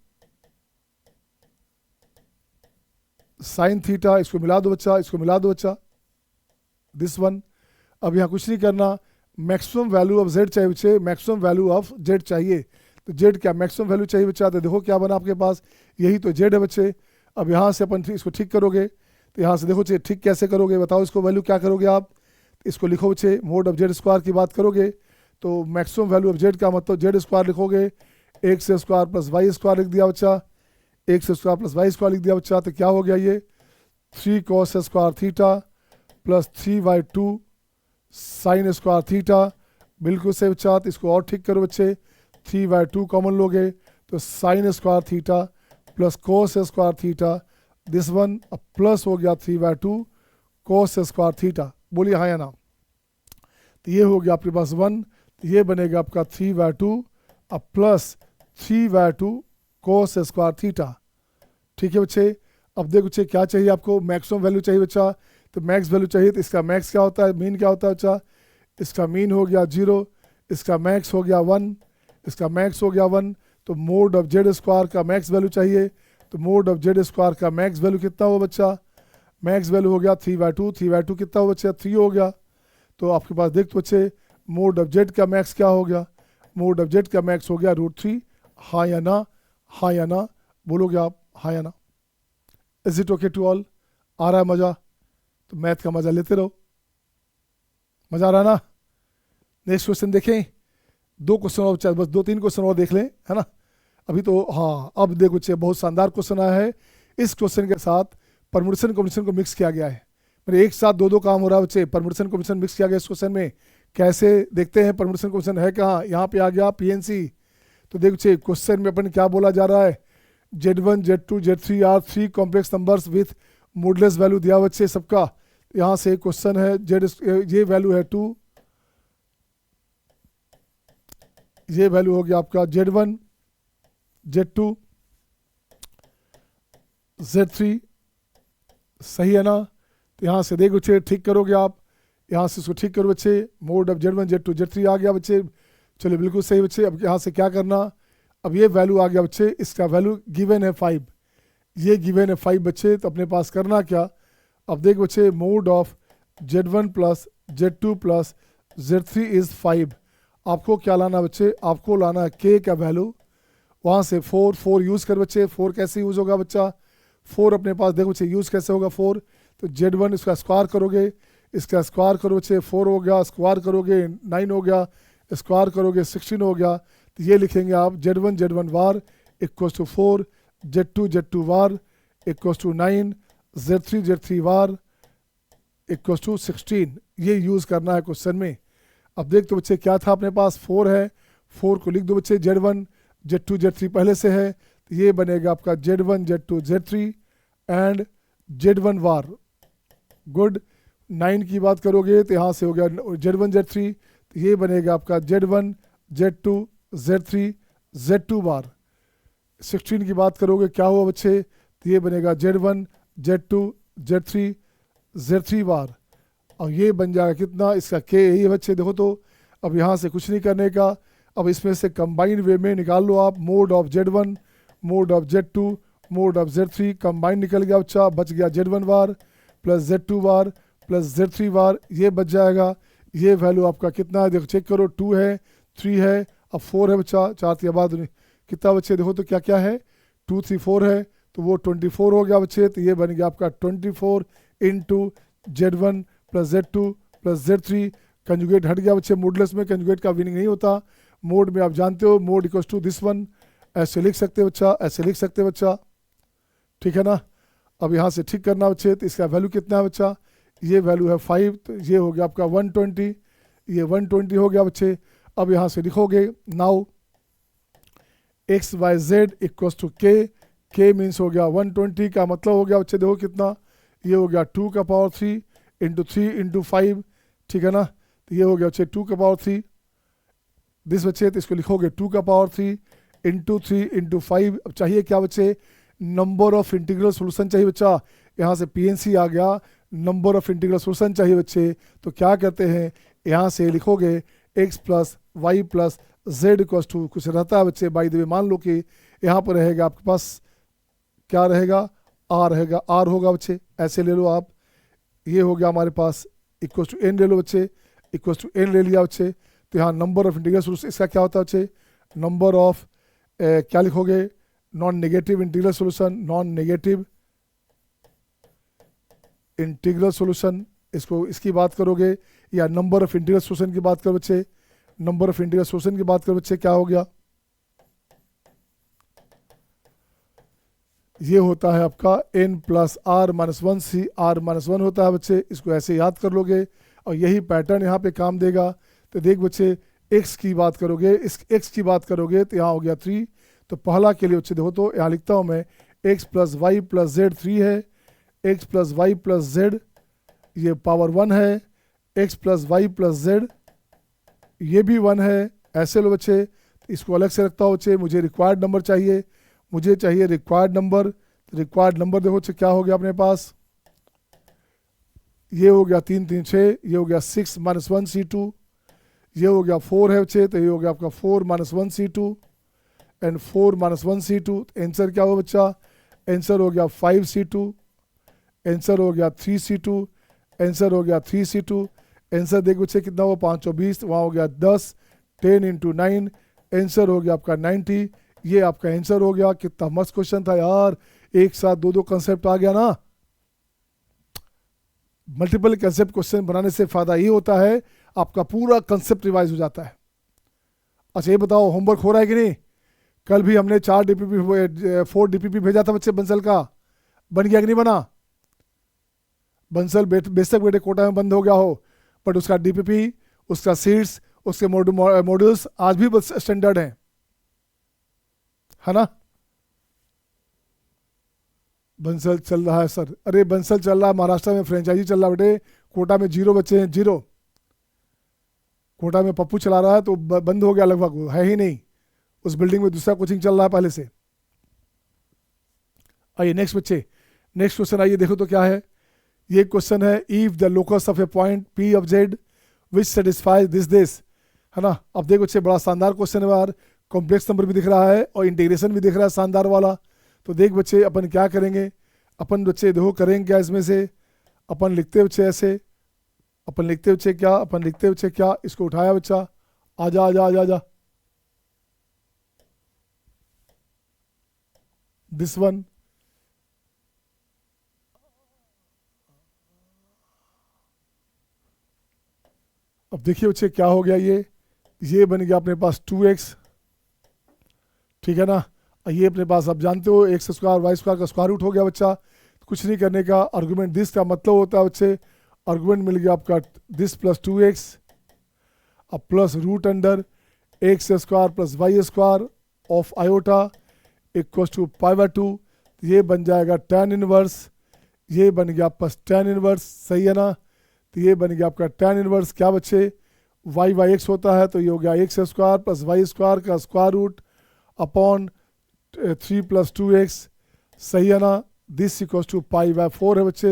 साइन थीटा। इसको मिला दो बच्चा, इसको मिला दो बच्चा, दिस वन। अब यहाँ कुछ नहीं करना, मैक्सिमम वैल्यू ऑफ जेड चाहिए बच्चे, मैक्सिमम वैल्यू ऑफ जेड चाहिए। तो जेड क्या मैक्सिमम वैल्यू चाहिए बच्चा? तो देखो क्या बना आपके पास, यही तो जेड है बच्चे। अब यहाँ से अपन इसको ठीक करोगे, तो यहाँ से देखो बच्चे ठीक कैसे करोगे बताओ? इसको वैल्यू क्या करोगे आप? इसको लिखो बच्चे, मोड ऑफ जेड स्क्वायर की बात करोगे तो मैक्सिमम वैल्यू ऑफ जेड का मतलब जेड स्क्वायर लिखोगे, X square plus Y square लिख दिया बच्चा, X square plus Y square लिख दिया बच्चा। तो क्या हो गया ये 3 cos square theta plus 3/2 sine square theta. बिल्कुल सही बच्चा। तो इसको और ठीक करो बच्चे, 3/2 कॉमन लोगे तो sine square theta plus cos square theta, this one. अब प्लस हो गया 3/2 कोस स्क्वायर थीटा। बोलिए हाँ या ना? तो ये हो गया आपके पास 1, तो ये बनेगा आपका 3/2 अब प्लस 3/2 कोस स्क्वायर थीटा। ठीक है बच्चे। अब देखो बच्चे क्या चाहिए आपको? मैक्सिमम वैल्यू चाहिए बच्चा, तो मैक्स वैल्यू चाहिए। तो इसका मैक्स क्या होता है, मीन क्या होता है बच्चा? इसका मीन हो गया 0, इसका मैक्स हो गया 1, इसका मैक्स हो गया 1। तो मोड ऑफ जेड स्क्वायर का मैक्स वैल्यू चाहिए, तो मोड ऑफ जेड स्क्वायर का मैक्स वैल्यू कितना हो बच्चा? मैक्स वैल्यू हो गया 3/2, 3/2 कितना हो बच्चा? 3 हो गया। तो आपके पास देख तो बच्चे मोड ऑफ जेड का मैक्स क्या हो गया? मोड ऑफ जेड का मैक्स हो गया √3। हाँ या ना? हाँ या ना बोलोगे आप? हाँ या ना? Is it okay to all? आ रहा है मज़ा? तो मैथ का मज़ा लेते रहो, मज़ा आ रहा है ना? नेक्स्ट क्वेश्चन देखें, 2 क्वेश्चन और बस 2-3 क्वेश्चन और देख लें, है ना? अभी तो हाँ, अब देखो बच्चे बहुत शानदार क्वेश्चन आया है। इस क्वेश्चन के साथ परम्यूटेशन कॉम्बिनेशन को मिक्स किया गया है। मेरे एक साथ 2 काम हो रहा है बच्चे, परम्यूटेशन कॉम्बिनेशन मिक्स किया गया इस क्वेश्चन में। कैसे देखते हैं? परम्यूटेशन कॉम्बिनेशन है कहाँ? यहाँ पे आ गया PNC। तो देखो बच्चे क्वेश्चन में अपन क्या बोला जा रहा है, Z1 Z2 Z3 are 3 complex numbers with modulus value दिया बच्चे सबका। यहाँ से क्वेश्चन है जेड, ये वैल्यू है 2, ये वैल्यू हो गया आपका Z1 Z2 Z3, सही है ना? तो यहाँ से देखो बच्चे ठीक करोगे आप, यहाँ से इसको ठीक करो बच्चे, mod of Z1 Z2 Z3 आ गया बच्चे। चलिए बिल्कुल सही बच्चे। अब यहाँ से क्या करना, अब ये वैल्यू आ गया बच्चे, इसका वैल्यू गिवन है 5, ये गिवन है 5 बच्चे। तो अपने पास करना क्या, अब देख बच्चे mod of Z1 plus Z2 plus Z3 is 5। आपको क्या लाना बच्चे? आपको लाना है K का वैल्यू, वहाँ से 4 यूज़ कर बच्चे। 4 कैसे यूज़ होगा बच्चा? 4 अपने पास देखो बच्चे यूज़ कैसे होगा 4? तो Z1 इसका स्क्वायर करोगे, इसका स्क्वायर करो बच्चे, 4 हो गया, स्क्वायर करोगे 9 हो गया, स्क्वायर करोगे 16 हो गया। तो ये लिखेंगे आप Z1 bar equals to 4, Z2 bar equals to 9, Z3 bar equals to 16। ये यूज़ करना है क्वेश्चन में। अब देख तो बच्चे क्या था अपने पास? 4 है, 4 को लिख दो बच्चे, Z1 Z2 Z3 पहले से है, तो ये बनेगा आपका Z1 Z2 Z3 and Z1 war. Good. 9 की बात करोगे तो यहाँ से हो गया Z1 Z3, तो ये बनेगा आपका Z1 Z2 Z3 Z2 बार। 16 की बात करोगे क्या हुआ बच्चे? तो ये बनेगा Z1 Z2 Z3 Z3 बार, और ये बन जाएगा कितना? इसका K यही है बच्चे। देखो तो अब यहाँ से कुछ नहीं करने का, अब इसमें से कंबाइंड वे में निकाल लो आप, mode of Z1 mod of Z2 mode of Z3 combined निकल गया बच्चा, बच गया Z1 बार प्लस Z2 बार प्लस Z3 बार, ये बच जाएगा। ये वैल्यू आपका कितना है? देखो चेक करो, 2 है, 3 है, अब 4 है बच्चा, 4 के बाद कितना बच्चे? देखो तो क्या क्या है, 2 3 4 है, तो वो 24 हो गया बच्चे। तो ये बन गया आपका 24 into Z1 plus Z2 plus Z3। Conjugate हट गया बच्चे, मोडलेस में कंजुगेट का मीनिंग नहीं होता। मोड में आप जानते हो, mod equals to this one, ऐसे लिख सकते बच्चा, ऐसे लिख सकते बच्चा, ठीक है ना? अब यहाँ से ठीक करना बच्चे, तो इसका वैल्यू कितना है बच्चा? ये वैल्यू है 5, तो ये हो गया आपका 120, ये 120 हो गया बच्चे। अब यहाँ से लिखोगे now X Y Z equals to K means हो गया 120 का मतलब हो गया बच्चे देखो कितना, ये हो गया 2 का पावर 3 इंटू 3 इंटू 5, ठीक है ना। तो ये हो गया बच्चे 2 का पावर 3 दिस बच्चे, तो इसको लिखोगे 2 का पावर 3 इंटू 3 इंटू 5। अब चाहिए क्या बच्चे, नंबर ऑफ इंटीग्रल सोल्यूशन चाहिए बच्चा, यहाँ से पीएनसी आ गया, नंबर ऑफ इंटीग्रल सोल्यूशन चाहिए बच्चे। तो क्या करते हैं, यहाँ से लिखोगे X plus Y plus Z equals to कुछ रहता है बच्चे, बाई द वे मान लो कि यहाँ पर रहेगा आपके पास क्या रहेगा, आर रहेगा, आर होगा बच्चे, ऐसे ले लो आप। ये हो गया हमारे पास इक्वल्स टू एन ले लो बच्चे, इक्वल्स टू एन ले लिया बच्चे। तो यहाँ नंबर ऑफ इंटीग्रल सोल्यूशन इसका क्या होता है बच्चे, नंबर ऑफ क्या लिखोगे, non negative integral solution, non negative integral solution, इसको इसकी बात करोगे, या नंबर ऑफ इंटीग्रल सोल्यूशन की बात करो बच्चे, नंबर ऑफ इंटीग्रल सोल्यूशन की बात करो बच्चे, क्या हो गया, ये होता है आपका n plus R minus 1 C, R minus 1 होता है बच्चे, इसको ऐसे याद कर लोगे और यही पैटर्न यहाँ पे काम देगा। तो देख बच्चे x की बात करोगे, इस x की बात करोगे तो यहाँ हो गया 3, तो पहला के लिए बच्चे देखो तो यहाँ लिखता हूँ मैं x plus Y plus Z 3 है, x plus Y plus Z ये पावर 1 है, x plus Y plus Z ये भी 1 है, ऐसे लो बच्चे। इसको अलग से रखता हूँ बच्चे, मुझे रिक्वायर्ड नंबर चाहिए, मुझे चाहिए रिक्वायर्ड नंबर। रिक्वायर्ड नंबर देखो बच्चे क्या हो गया अपने पास, ये हो गया 3 3 6, ये हो गया 6 माइनस 1 C2, ये हो गया 4 है बच्चे, तो ये हो गया आपका 4 minus 1 C2 and 4 minus 1 C2। Answer क्या हो बच्चा, आंसर हो गया 5 C2, आंसर हो गया 3 C2, आंसर हो गया 3 C2। आंसर देख बच्चे कितना हुआ 520, वहाँ हो गया 10, 10 इंटू 9, आंसर हो गया आपका 90। ये आपका आंसर हो गया। कितना मस्त क्वेश्चन था यार, एक साथ दो दो कंसेप्ट आ गया ना। मल्टीपल कंसेप्ट क्वेश्चन बनाने से फायदा ये होता है आपका पूरा कंसेप्ट रिवाइज हो जाता है। अच्छा ये बताओ होमवर्क हो रहा है कि नहीं, कल भी हमने 4 DPP 4 DPP भेजा था बच्चे बंसल का, बन गया कि नहीं बना। बंसल बेशक बेटे कोटा में बंद हो गया हो, बट उसका DPP, उसका सीट्स, उसके मॉड्यूल्स आज भी स्टैंडर्ड हैं, है ना। बंसल चल रहा है सर, अरे बंसल चल रहा है, महाराष्ट्र में फ्रेंचाइजी चल रहा है बेटे, कोटा में 0 बच्चे हैं, 0। कोटा में पप्पू चला रहा है तो बंद हो गया लगभग, है ही नहीं। उस बिल्डिंग में दूसरा कोचिंग चल रहा है पहले से। आइए नेक्स्ट बच्चे, नेक्स्ट क्वेश्चन आइए देखो तो क्या है। ये क्वेश्चन है if the locus of A point P of Z which satisfies this, है ना। अब देखो बच्चे बड़ा शानदार क्वेश्चन है यार, कॉम्प्लेक्स नंबर भी दिख रहा है और इंटीग्रेशन भी दिख रहा है शानदार वाला। तो देख बच्चे अपन क्या करेंगे, अपन बच्चे देखो करेंगे क्या इसमें से, अपन लिखते बच्चे ऐसे, अपन लिखते बच्चे क्या, अपन लिखते बच्चे क्या, इसको उठाया बच्चा, आजा आजा आजा आजा, दिस वन, अब देखिए बच्चे क्या हो गया, ये बन गया अपने पास 2x, ठीक है ना। ये अपने पास आप जानते हो एक्स स्क्वायर वाई स्क्वायर का स्क्वायर रूट हो गया बच्चा, कुछ नहीं करने का। आर्गुमेंट दिस का मतलब होता है बच्चे, आर्गुमेंट मिल गया आपका दिस प्लस 2x, अब plus root under X square plus Y square of iota equals to π/2, ये बन जाएगा tan इनवर्स, ये बन गया आपका tan इनवर्स, सही है ना। तो ये बन गया आपका tan इनवर्स क्या बच्चे, y/x होता है, तो ये हो गया X square plus Y square का स्क्वायर रूट अपॉन 3 + 2x, सही है ना। दिस इक्वल्स टू π/4 है बच्चे,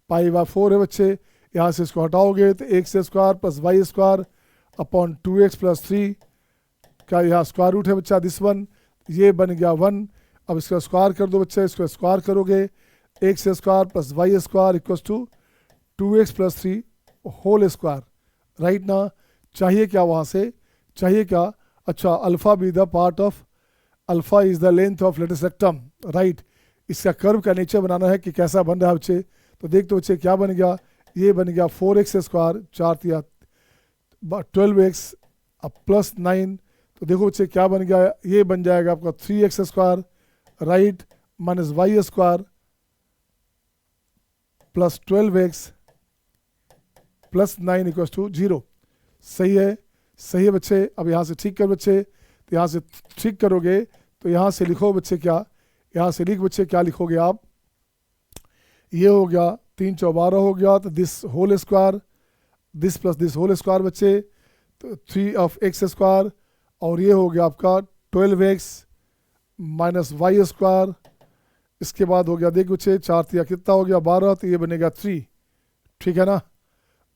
π/4 है बच्चे। यहाँ से इसको हटाओगे तो X square plus Y square upon 2x + 3 का यहाँ स्क्वायर रूट है बच्चा, दिस वन, ये बन गया 1। अब इसका स्क्वायर कर दो बच्चे, इसको स्क्वायर करोगे X square plus Y square equals to 2x + 3 whole square, right ना। चाहिए क्या वहाँ से, चाहिए क्या, अच्छा alpha be the part of, alpha is the length of latus rectum, right. इसका कर्व का नेचर बनाना है कि कैसा बन रहा है बच्चे। तो देख तो बच्चे क्या बन गया, ये बन गया 4x स्क्वायर 4 12x अब प्लस 9, तो देखो बच्चे क्या बन गया, ये बन जाएगा आपका 3x square, right, minus Y square plus 12x plus 9 equals to 0। सही है, सही है बच्चे। अब यहाँ से ठीक कर बच्चे, तो यहाँ से ठीक करोगे तो यहाँ से लिखो बच्चे क्या, यहाँ से लिख बच्चे क्या लिखोगे आप, ये हो गया 3 चौ 12 हो गया, तो this whole square, this plus this whole square बच्चे, तो 3 ऑफ एक्स स्क्वायर, और ये हो गया आपका 12x माइनस वाई स्क्वायर। इसके बाद हो गया देख बच्चे 4 तिया कितना हो गया 12, तो ये बनेगा 3, ठीक है ना।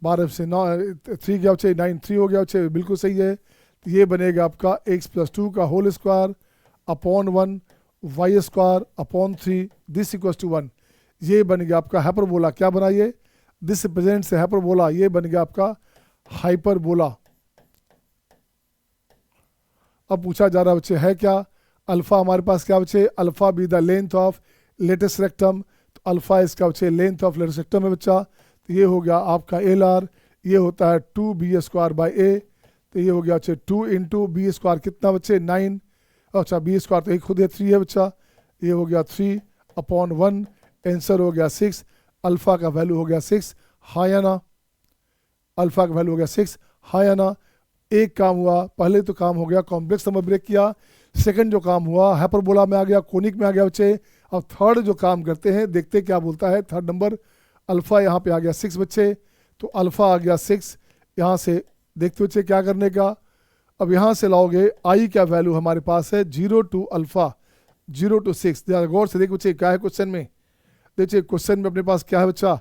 12 से 9 3 गया बच्चे 9, 3 हो गया बच्चे, बिल्कुल सही है। तो ये बनेगा आपका x प्लस 2 का whole square upon 1 Y square upon 3 this equals to 1। ये बन गया आपका हाइपरबोला। क्या बना ये, दिस प्रेजेंट से हाइपरबोला, ये बन गया आपका हाइपरबोला। अब पूछा जा रहा है बच्चे है क्या, अल्फा हमारे पास क्या बच्चे, alpha be the length of latus rectum, तो अल्फा इसका बच्चे लेंथ ऑफ लेटेस्ट रेक्टम है बच्चा। तो ये हो गया आपका एल आर, ये होता है 2b स्क्वायर बाई ए, तो ये हो गया बच्चे 2 इंटू बी स्क्वायर कितना बच्चे 9, अच्छा बी स्क्वायर तो एक खुद है 3 है बच्चा, ये हो गया 3 अपॉन 1, आंसर हो गया 6, अल्फा का वैल्यू हो गया 6, हाँ या ना, अल्फा का वैल्यू हो गया 6, हाँ या ना। एक काम हुआ, पहले तो काम हो गया कॉम्प्लेक्स नंबर ब्रेक किया, सेकंड जो काम हुआ हाइपरबोला में आ गया, कोनिक में आ गया बच्चे। अब थर्ड जो काम करते हैं, देखते क्या बोलता है थर्ड नंबर, अल्फा यहाँ पे आ गया 6 बच्चे, तो अल्फा आ गया 6, यहाँ से देखते बच्चे क्या करने का। अब यहाँ से लाओगे आई क्या वैल्यू हमारे पास है 0 टू अल्फा 0 टू 6, गौर से देख बच्चे क्या है क्वेश्चन में, देखिए क्वेश्चन में अपने पास क्या है बच्चा,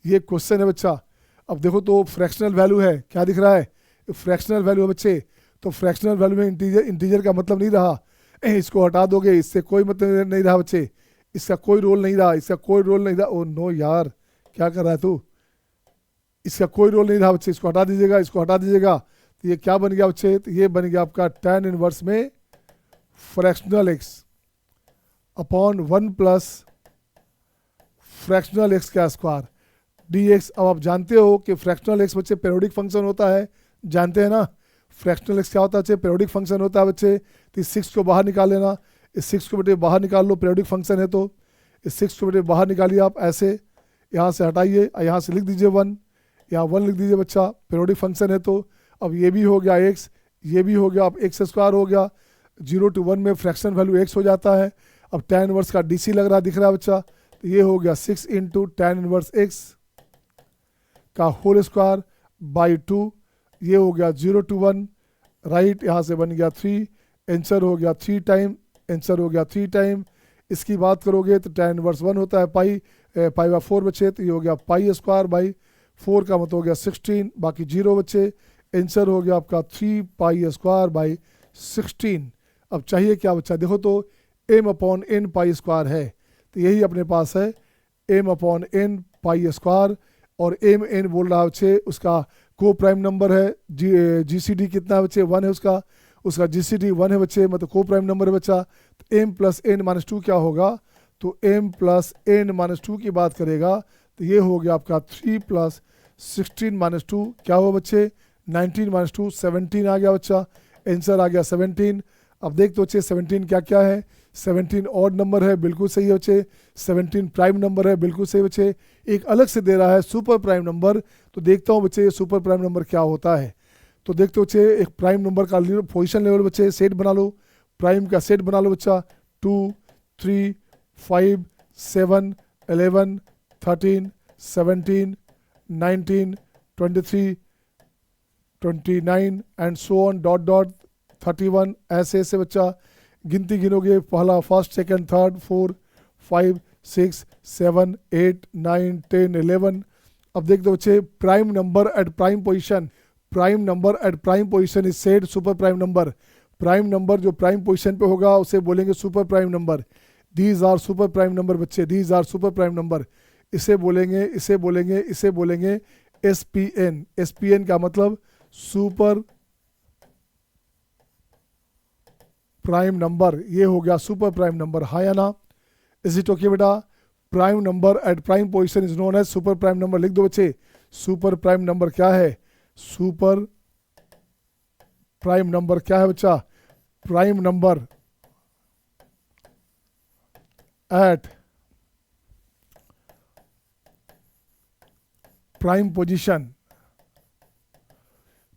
ये क्वेश्चन है बच्चा। अब देखो तो फ्रैक्शनल वैल्यू है, क्या दिख रहा है, फ्रैक्शनल वैल्यू है बच्चे, तो फ्रैक्शनल वैल्यू में इंटीजर का मतलब नहीं रहा, इसको हटा दोगे इससे कोई मतलब नहीं रहा बच्चे, इसका कोई रोल नहीं रहा, इसका कोई रोल नहीं रहा। ओ नो यार क्या कर रहा है तू, इसका कोई रोल नहीं रहा बच्चे, इसको हटा दीजिएगा, इसको हटा दीजिएगा। तो ये क्या बन गया बच्चे, तो ये बन गया आपका tan इनवर्स में fractional x upon 1 plus fractional x का स्क्वायर dx। अब आप जानते हो कि फ्रैक्शनल एक्स बच्चे पेरियोडिक फंक्शन होता है, जानते हैं ना, फ्रैक्शनल एक्स क्या होता है बच्चे, पेरियोडिक फंक्शन होता है बच्चे। तो इस 6 को बाहर निकाल लेना, इस 6 को बेटे बाहर निकाल लो, पेरियोडिक फंक्शन है तो इस 6 को बेटे बाहर निकालिए आप ऐसे, यहाँ से हटाइए, यहाँ से लिख दीजिए 1, यहाँ 1 लिख दीजिए बच्चा, पेरियोडिक फंक्शन है तो। अब ये भी हो गया x, ये भी हो गया, अब एक्स स्क्वायर हो गया, 0 टू 1 में फ्रैक्शन वैल्यू x हो जाता है। अब tan इनवर्स का DC लग रहा दिख रहा है बच्चा, तो ये हो गया 6 इंटू tan इनवर्स x का होल स्क्वायर बाई 2, ये हो गया 0 टू 1 राइट, यहाँ से बन गया 3, आंसर हो गया 3 टाइम, आंसर हो गया 3 टाइम। इसकी बात करोगे तो tan इनवर्स 1 होता है पाई बाई 4 बच्चे, तो ये हो गया पाई स्क्वायर बाई 4 का मतलब हो गया 16, बाकी 0 बच्चे, आंसर हो गया आपका 3 पाई स्क्वायर बाई 16। अब चाहिए क्या बच्चा, देखो तो m upon n pi square है, तो यही अपने पास है m upon n pi square, और m n बोल रहा है बच्चे उसका को प्राइम नंबर है, GCD कितना बच्चे 1 है उसका, उसका GCD 1 है बच्चे, मतलब को प्राइम नंबर है बच्चा। तो m प्लस n माइनस 2 क्या होगा, तो m प्लस n माइनस 2 की बात करेगा, तो ये हो गया आपका 3 प्लस 16 माइनस 2 क्या हुआ बच्चे 19 माइनस 2 17 आ गया बच्चा, आंसर आ गया 17। अब देख तो बच्चे 17 क्या क्या है, 17 ऑड नंबर है, बिल्कुल सही है बच्चे, 17 प्राइम नंबर है, बिल्कुल सही बच्चे। एक अलग से दे रहा है सुपर प्राइम नंबर, तो देखता हूँ बच्चे ये सुपर प्राइम नंबर क्या होता है। तो देखते बच्चे एक प्राइम नंबर का पोजीशन लेवल बच्चे सेट बना लो, प्राइम का सेट बना लो बच्चा, 2 3 5 7 11 13 17 19 23 29 and so on dot dot 31, ऐसे ऐसे बच्चा गिनती गिनोगे, पहला फर्स्ट सेकंड थर्ड 4 5 6 7 8 9 10 11। अब देख दो बच्चे prime number at prime position, prime number at prime position is said super prime number. Prime number जो प्राइम पोजीशन पे होगा उसे बोलेंगे super prime number. These are super prime number बच्चे, these are super prime number. इसे बोलेंगे, इसे बोलेंगे, इसे बोलेंगे SPN। SPN का मतलब सुपर प्राइम नंबर, ये हो गया सुपर प्राइम नंबर, हाँ या ना, इज इट ओके बेटा। Prime number at prime position is known as super prime number. लिख दो बच्चे सुपर प्राइम नंबर क्या है, सुपर प्राइम नंबर क्या है बच्चा, prime number at prime position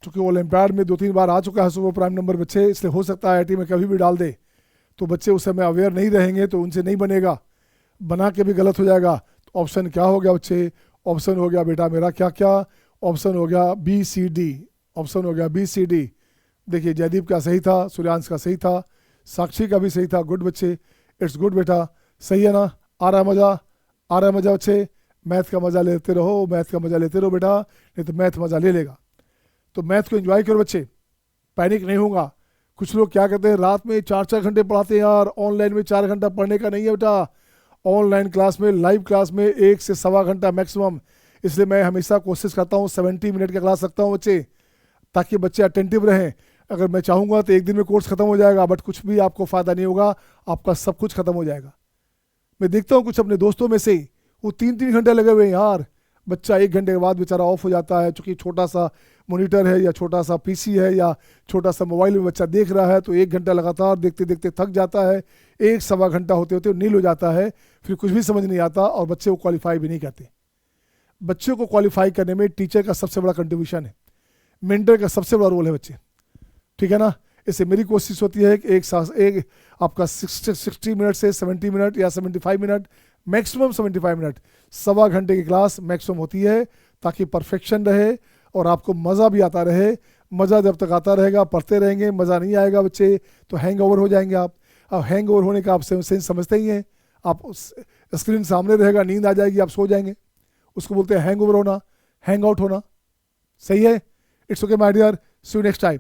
चूँकि ओलंपियाड में 2-3 बार आ चुका है सुपर प्राइम नंबर बच्चे, इसलिए हो सकता है आईआईटी में कभी भी डाल दे, तो बच्चे उस समय अवेयर नहीं रहेंगे तो उनसे नहीं बनेगा, बना के भी गलत हो जाएगा। तो ऑप्शन क्या हो गया बच्चे? ऑप्शन हो गया बेटा मेरा क्या क्या? ऑप्शन हो गया बी सी डी। ऑप्शन हो गया बी सी डी। देखिए जयदीप का सही था, सूर्यांश का सही था, साक्षी का भी सही था। गुड बच्चे, इट्स गुड बेटा, सही है ना? आ रहा है मज़ा? आ रहा है मज़ा बच्चे? मैथ का मज़ा लेते रहो, मैथ का मज़ा लेते रहो बेटा, नहीं तो मैथ मज़ा ले लेगा। तो मैथ को एंजॉय करो बच्चे, पैनिक नहीं होगा। कुछ लोग क्या कहते हैं रात में 4-4 घंटे पढ़ाते हैं यार, ऑनलाइन में 4 घंटा पढ़ने का नहीं है बेटा। ऑनलाइन क्लास में, लाइव क्लास में 1 से सवा घंटा मैक्सिमम। इसलिए मैं हमेशा कोशिश करता हूँ 70 मिनट का क्लास रखता हूँ बच्चे, ताकि बच्चे अटेंटिव रहें। अगर मैं चाहूँगा तो एक दिन में कोर्स खत्म हो जाएगा, बट कुछ भी आपको फ़ायदा नहीं होगा, आपका सब कुछ खत्म हो जाएगा। मैं देखता हूँ कुछ अपने दोस्तों में से वो 3-3 घंटे लगे हुए हैं यार, बच्चा 1 घंटे के बाद बेचारा ऑफ हो जाता है, चूँकि छोटा सा मॉनिटर है या छोटा सा पीसी है या छोटा सा मोबाइल में बच्चा देख रहा है, तो 1 घंटा लगातार देखते देखते थक जाता है, 1-सवा घंटा होते होते नील हो जाता है, फिर कुछ भी समझ नहीं आता और बच्चे को क्वालिफाई भी नहीं करते। बच्चों को क्वालिफाई करने में टीचर का सबसे बड़ा कंट्रीब्यूशन है, मेंटर का सबसे बड़ा रोल है बच्चे, ठीक है ना? इससे मेरी कोशिश होती है कि एक आपका 60 मिनट से 70 मिनट या 75 मिनट, मैक्सिमम 75 मिनट, सवा घंटे की क्लास मैक्सिमम होती है, ताकि परफेक्शन रहे और आपको मज़ा भी आता रहे। मज़ा जब तक आता रहेगा, पढ़ते रहेंगे, मज़ा नहीं आएगा बच्चे तो हैंग ओवर हो जाएंगे आप। अब हैंग ओवर होने का आप सेंस समझते ही हैं, आप स्क्रीन सामने रहेगा, नींद आ जाएगी, आप सो जाएंगे, उसको बोलते हैं हैंग ओवर होना, हैंग आउट होना। सही है? It's okay my dear, see you next time.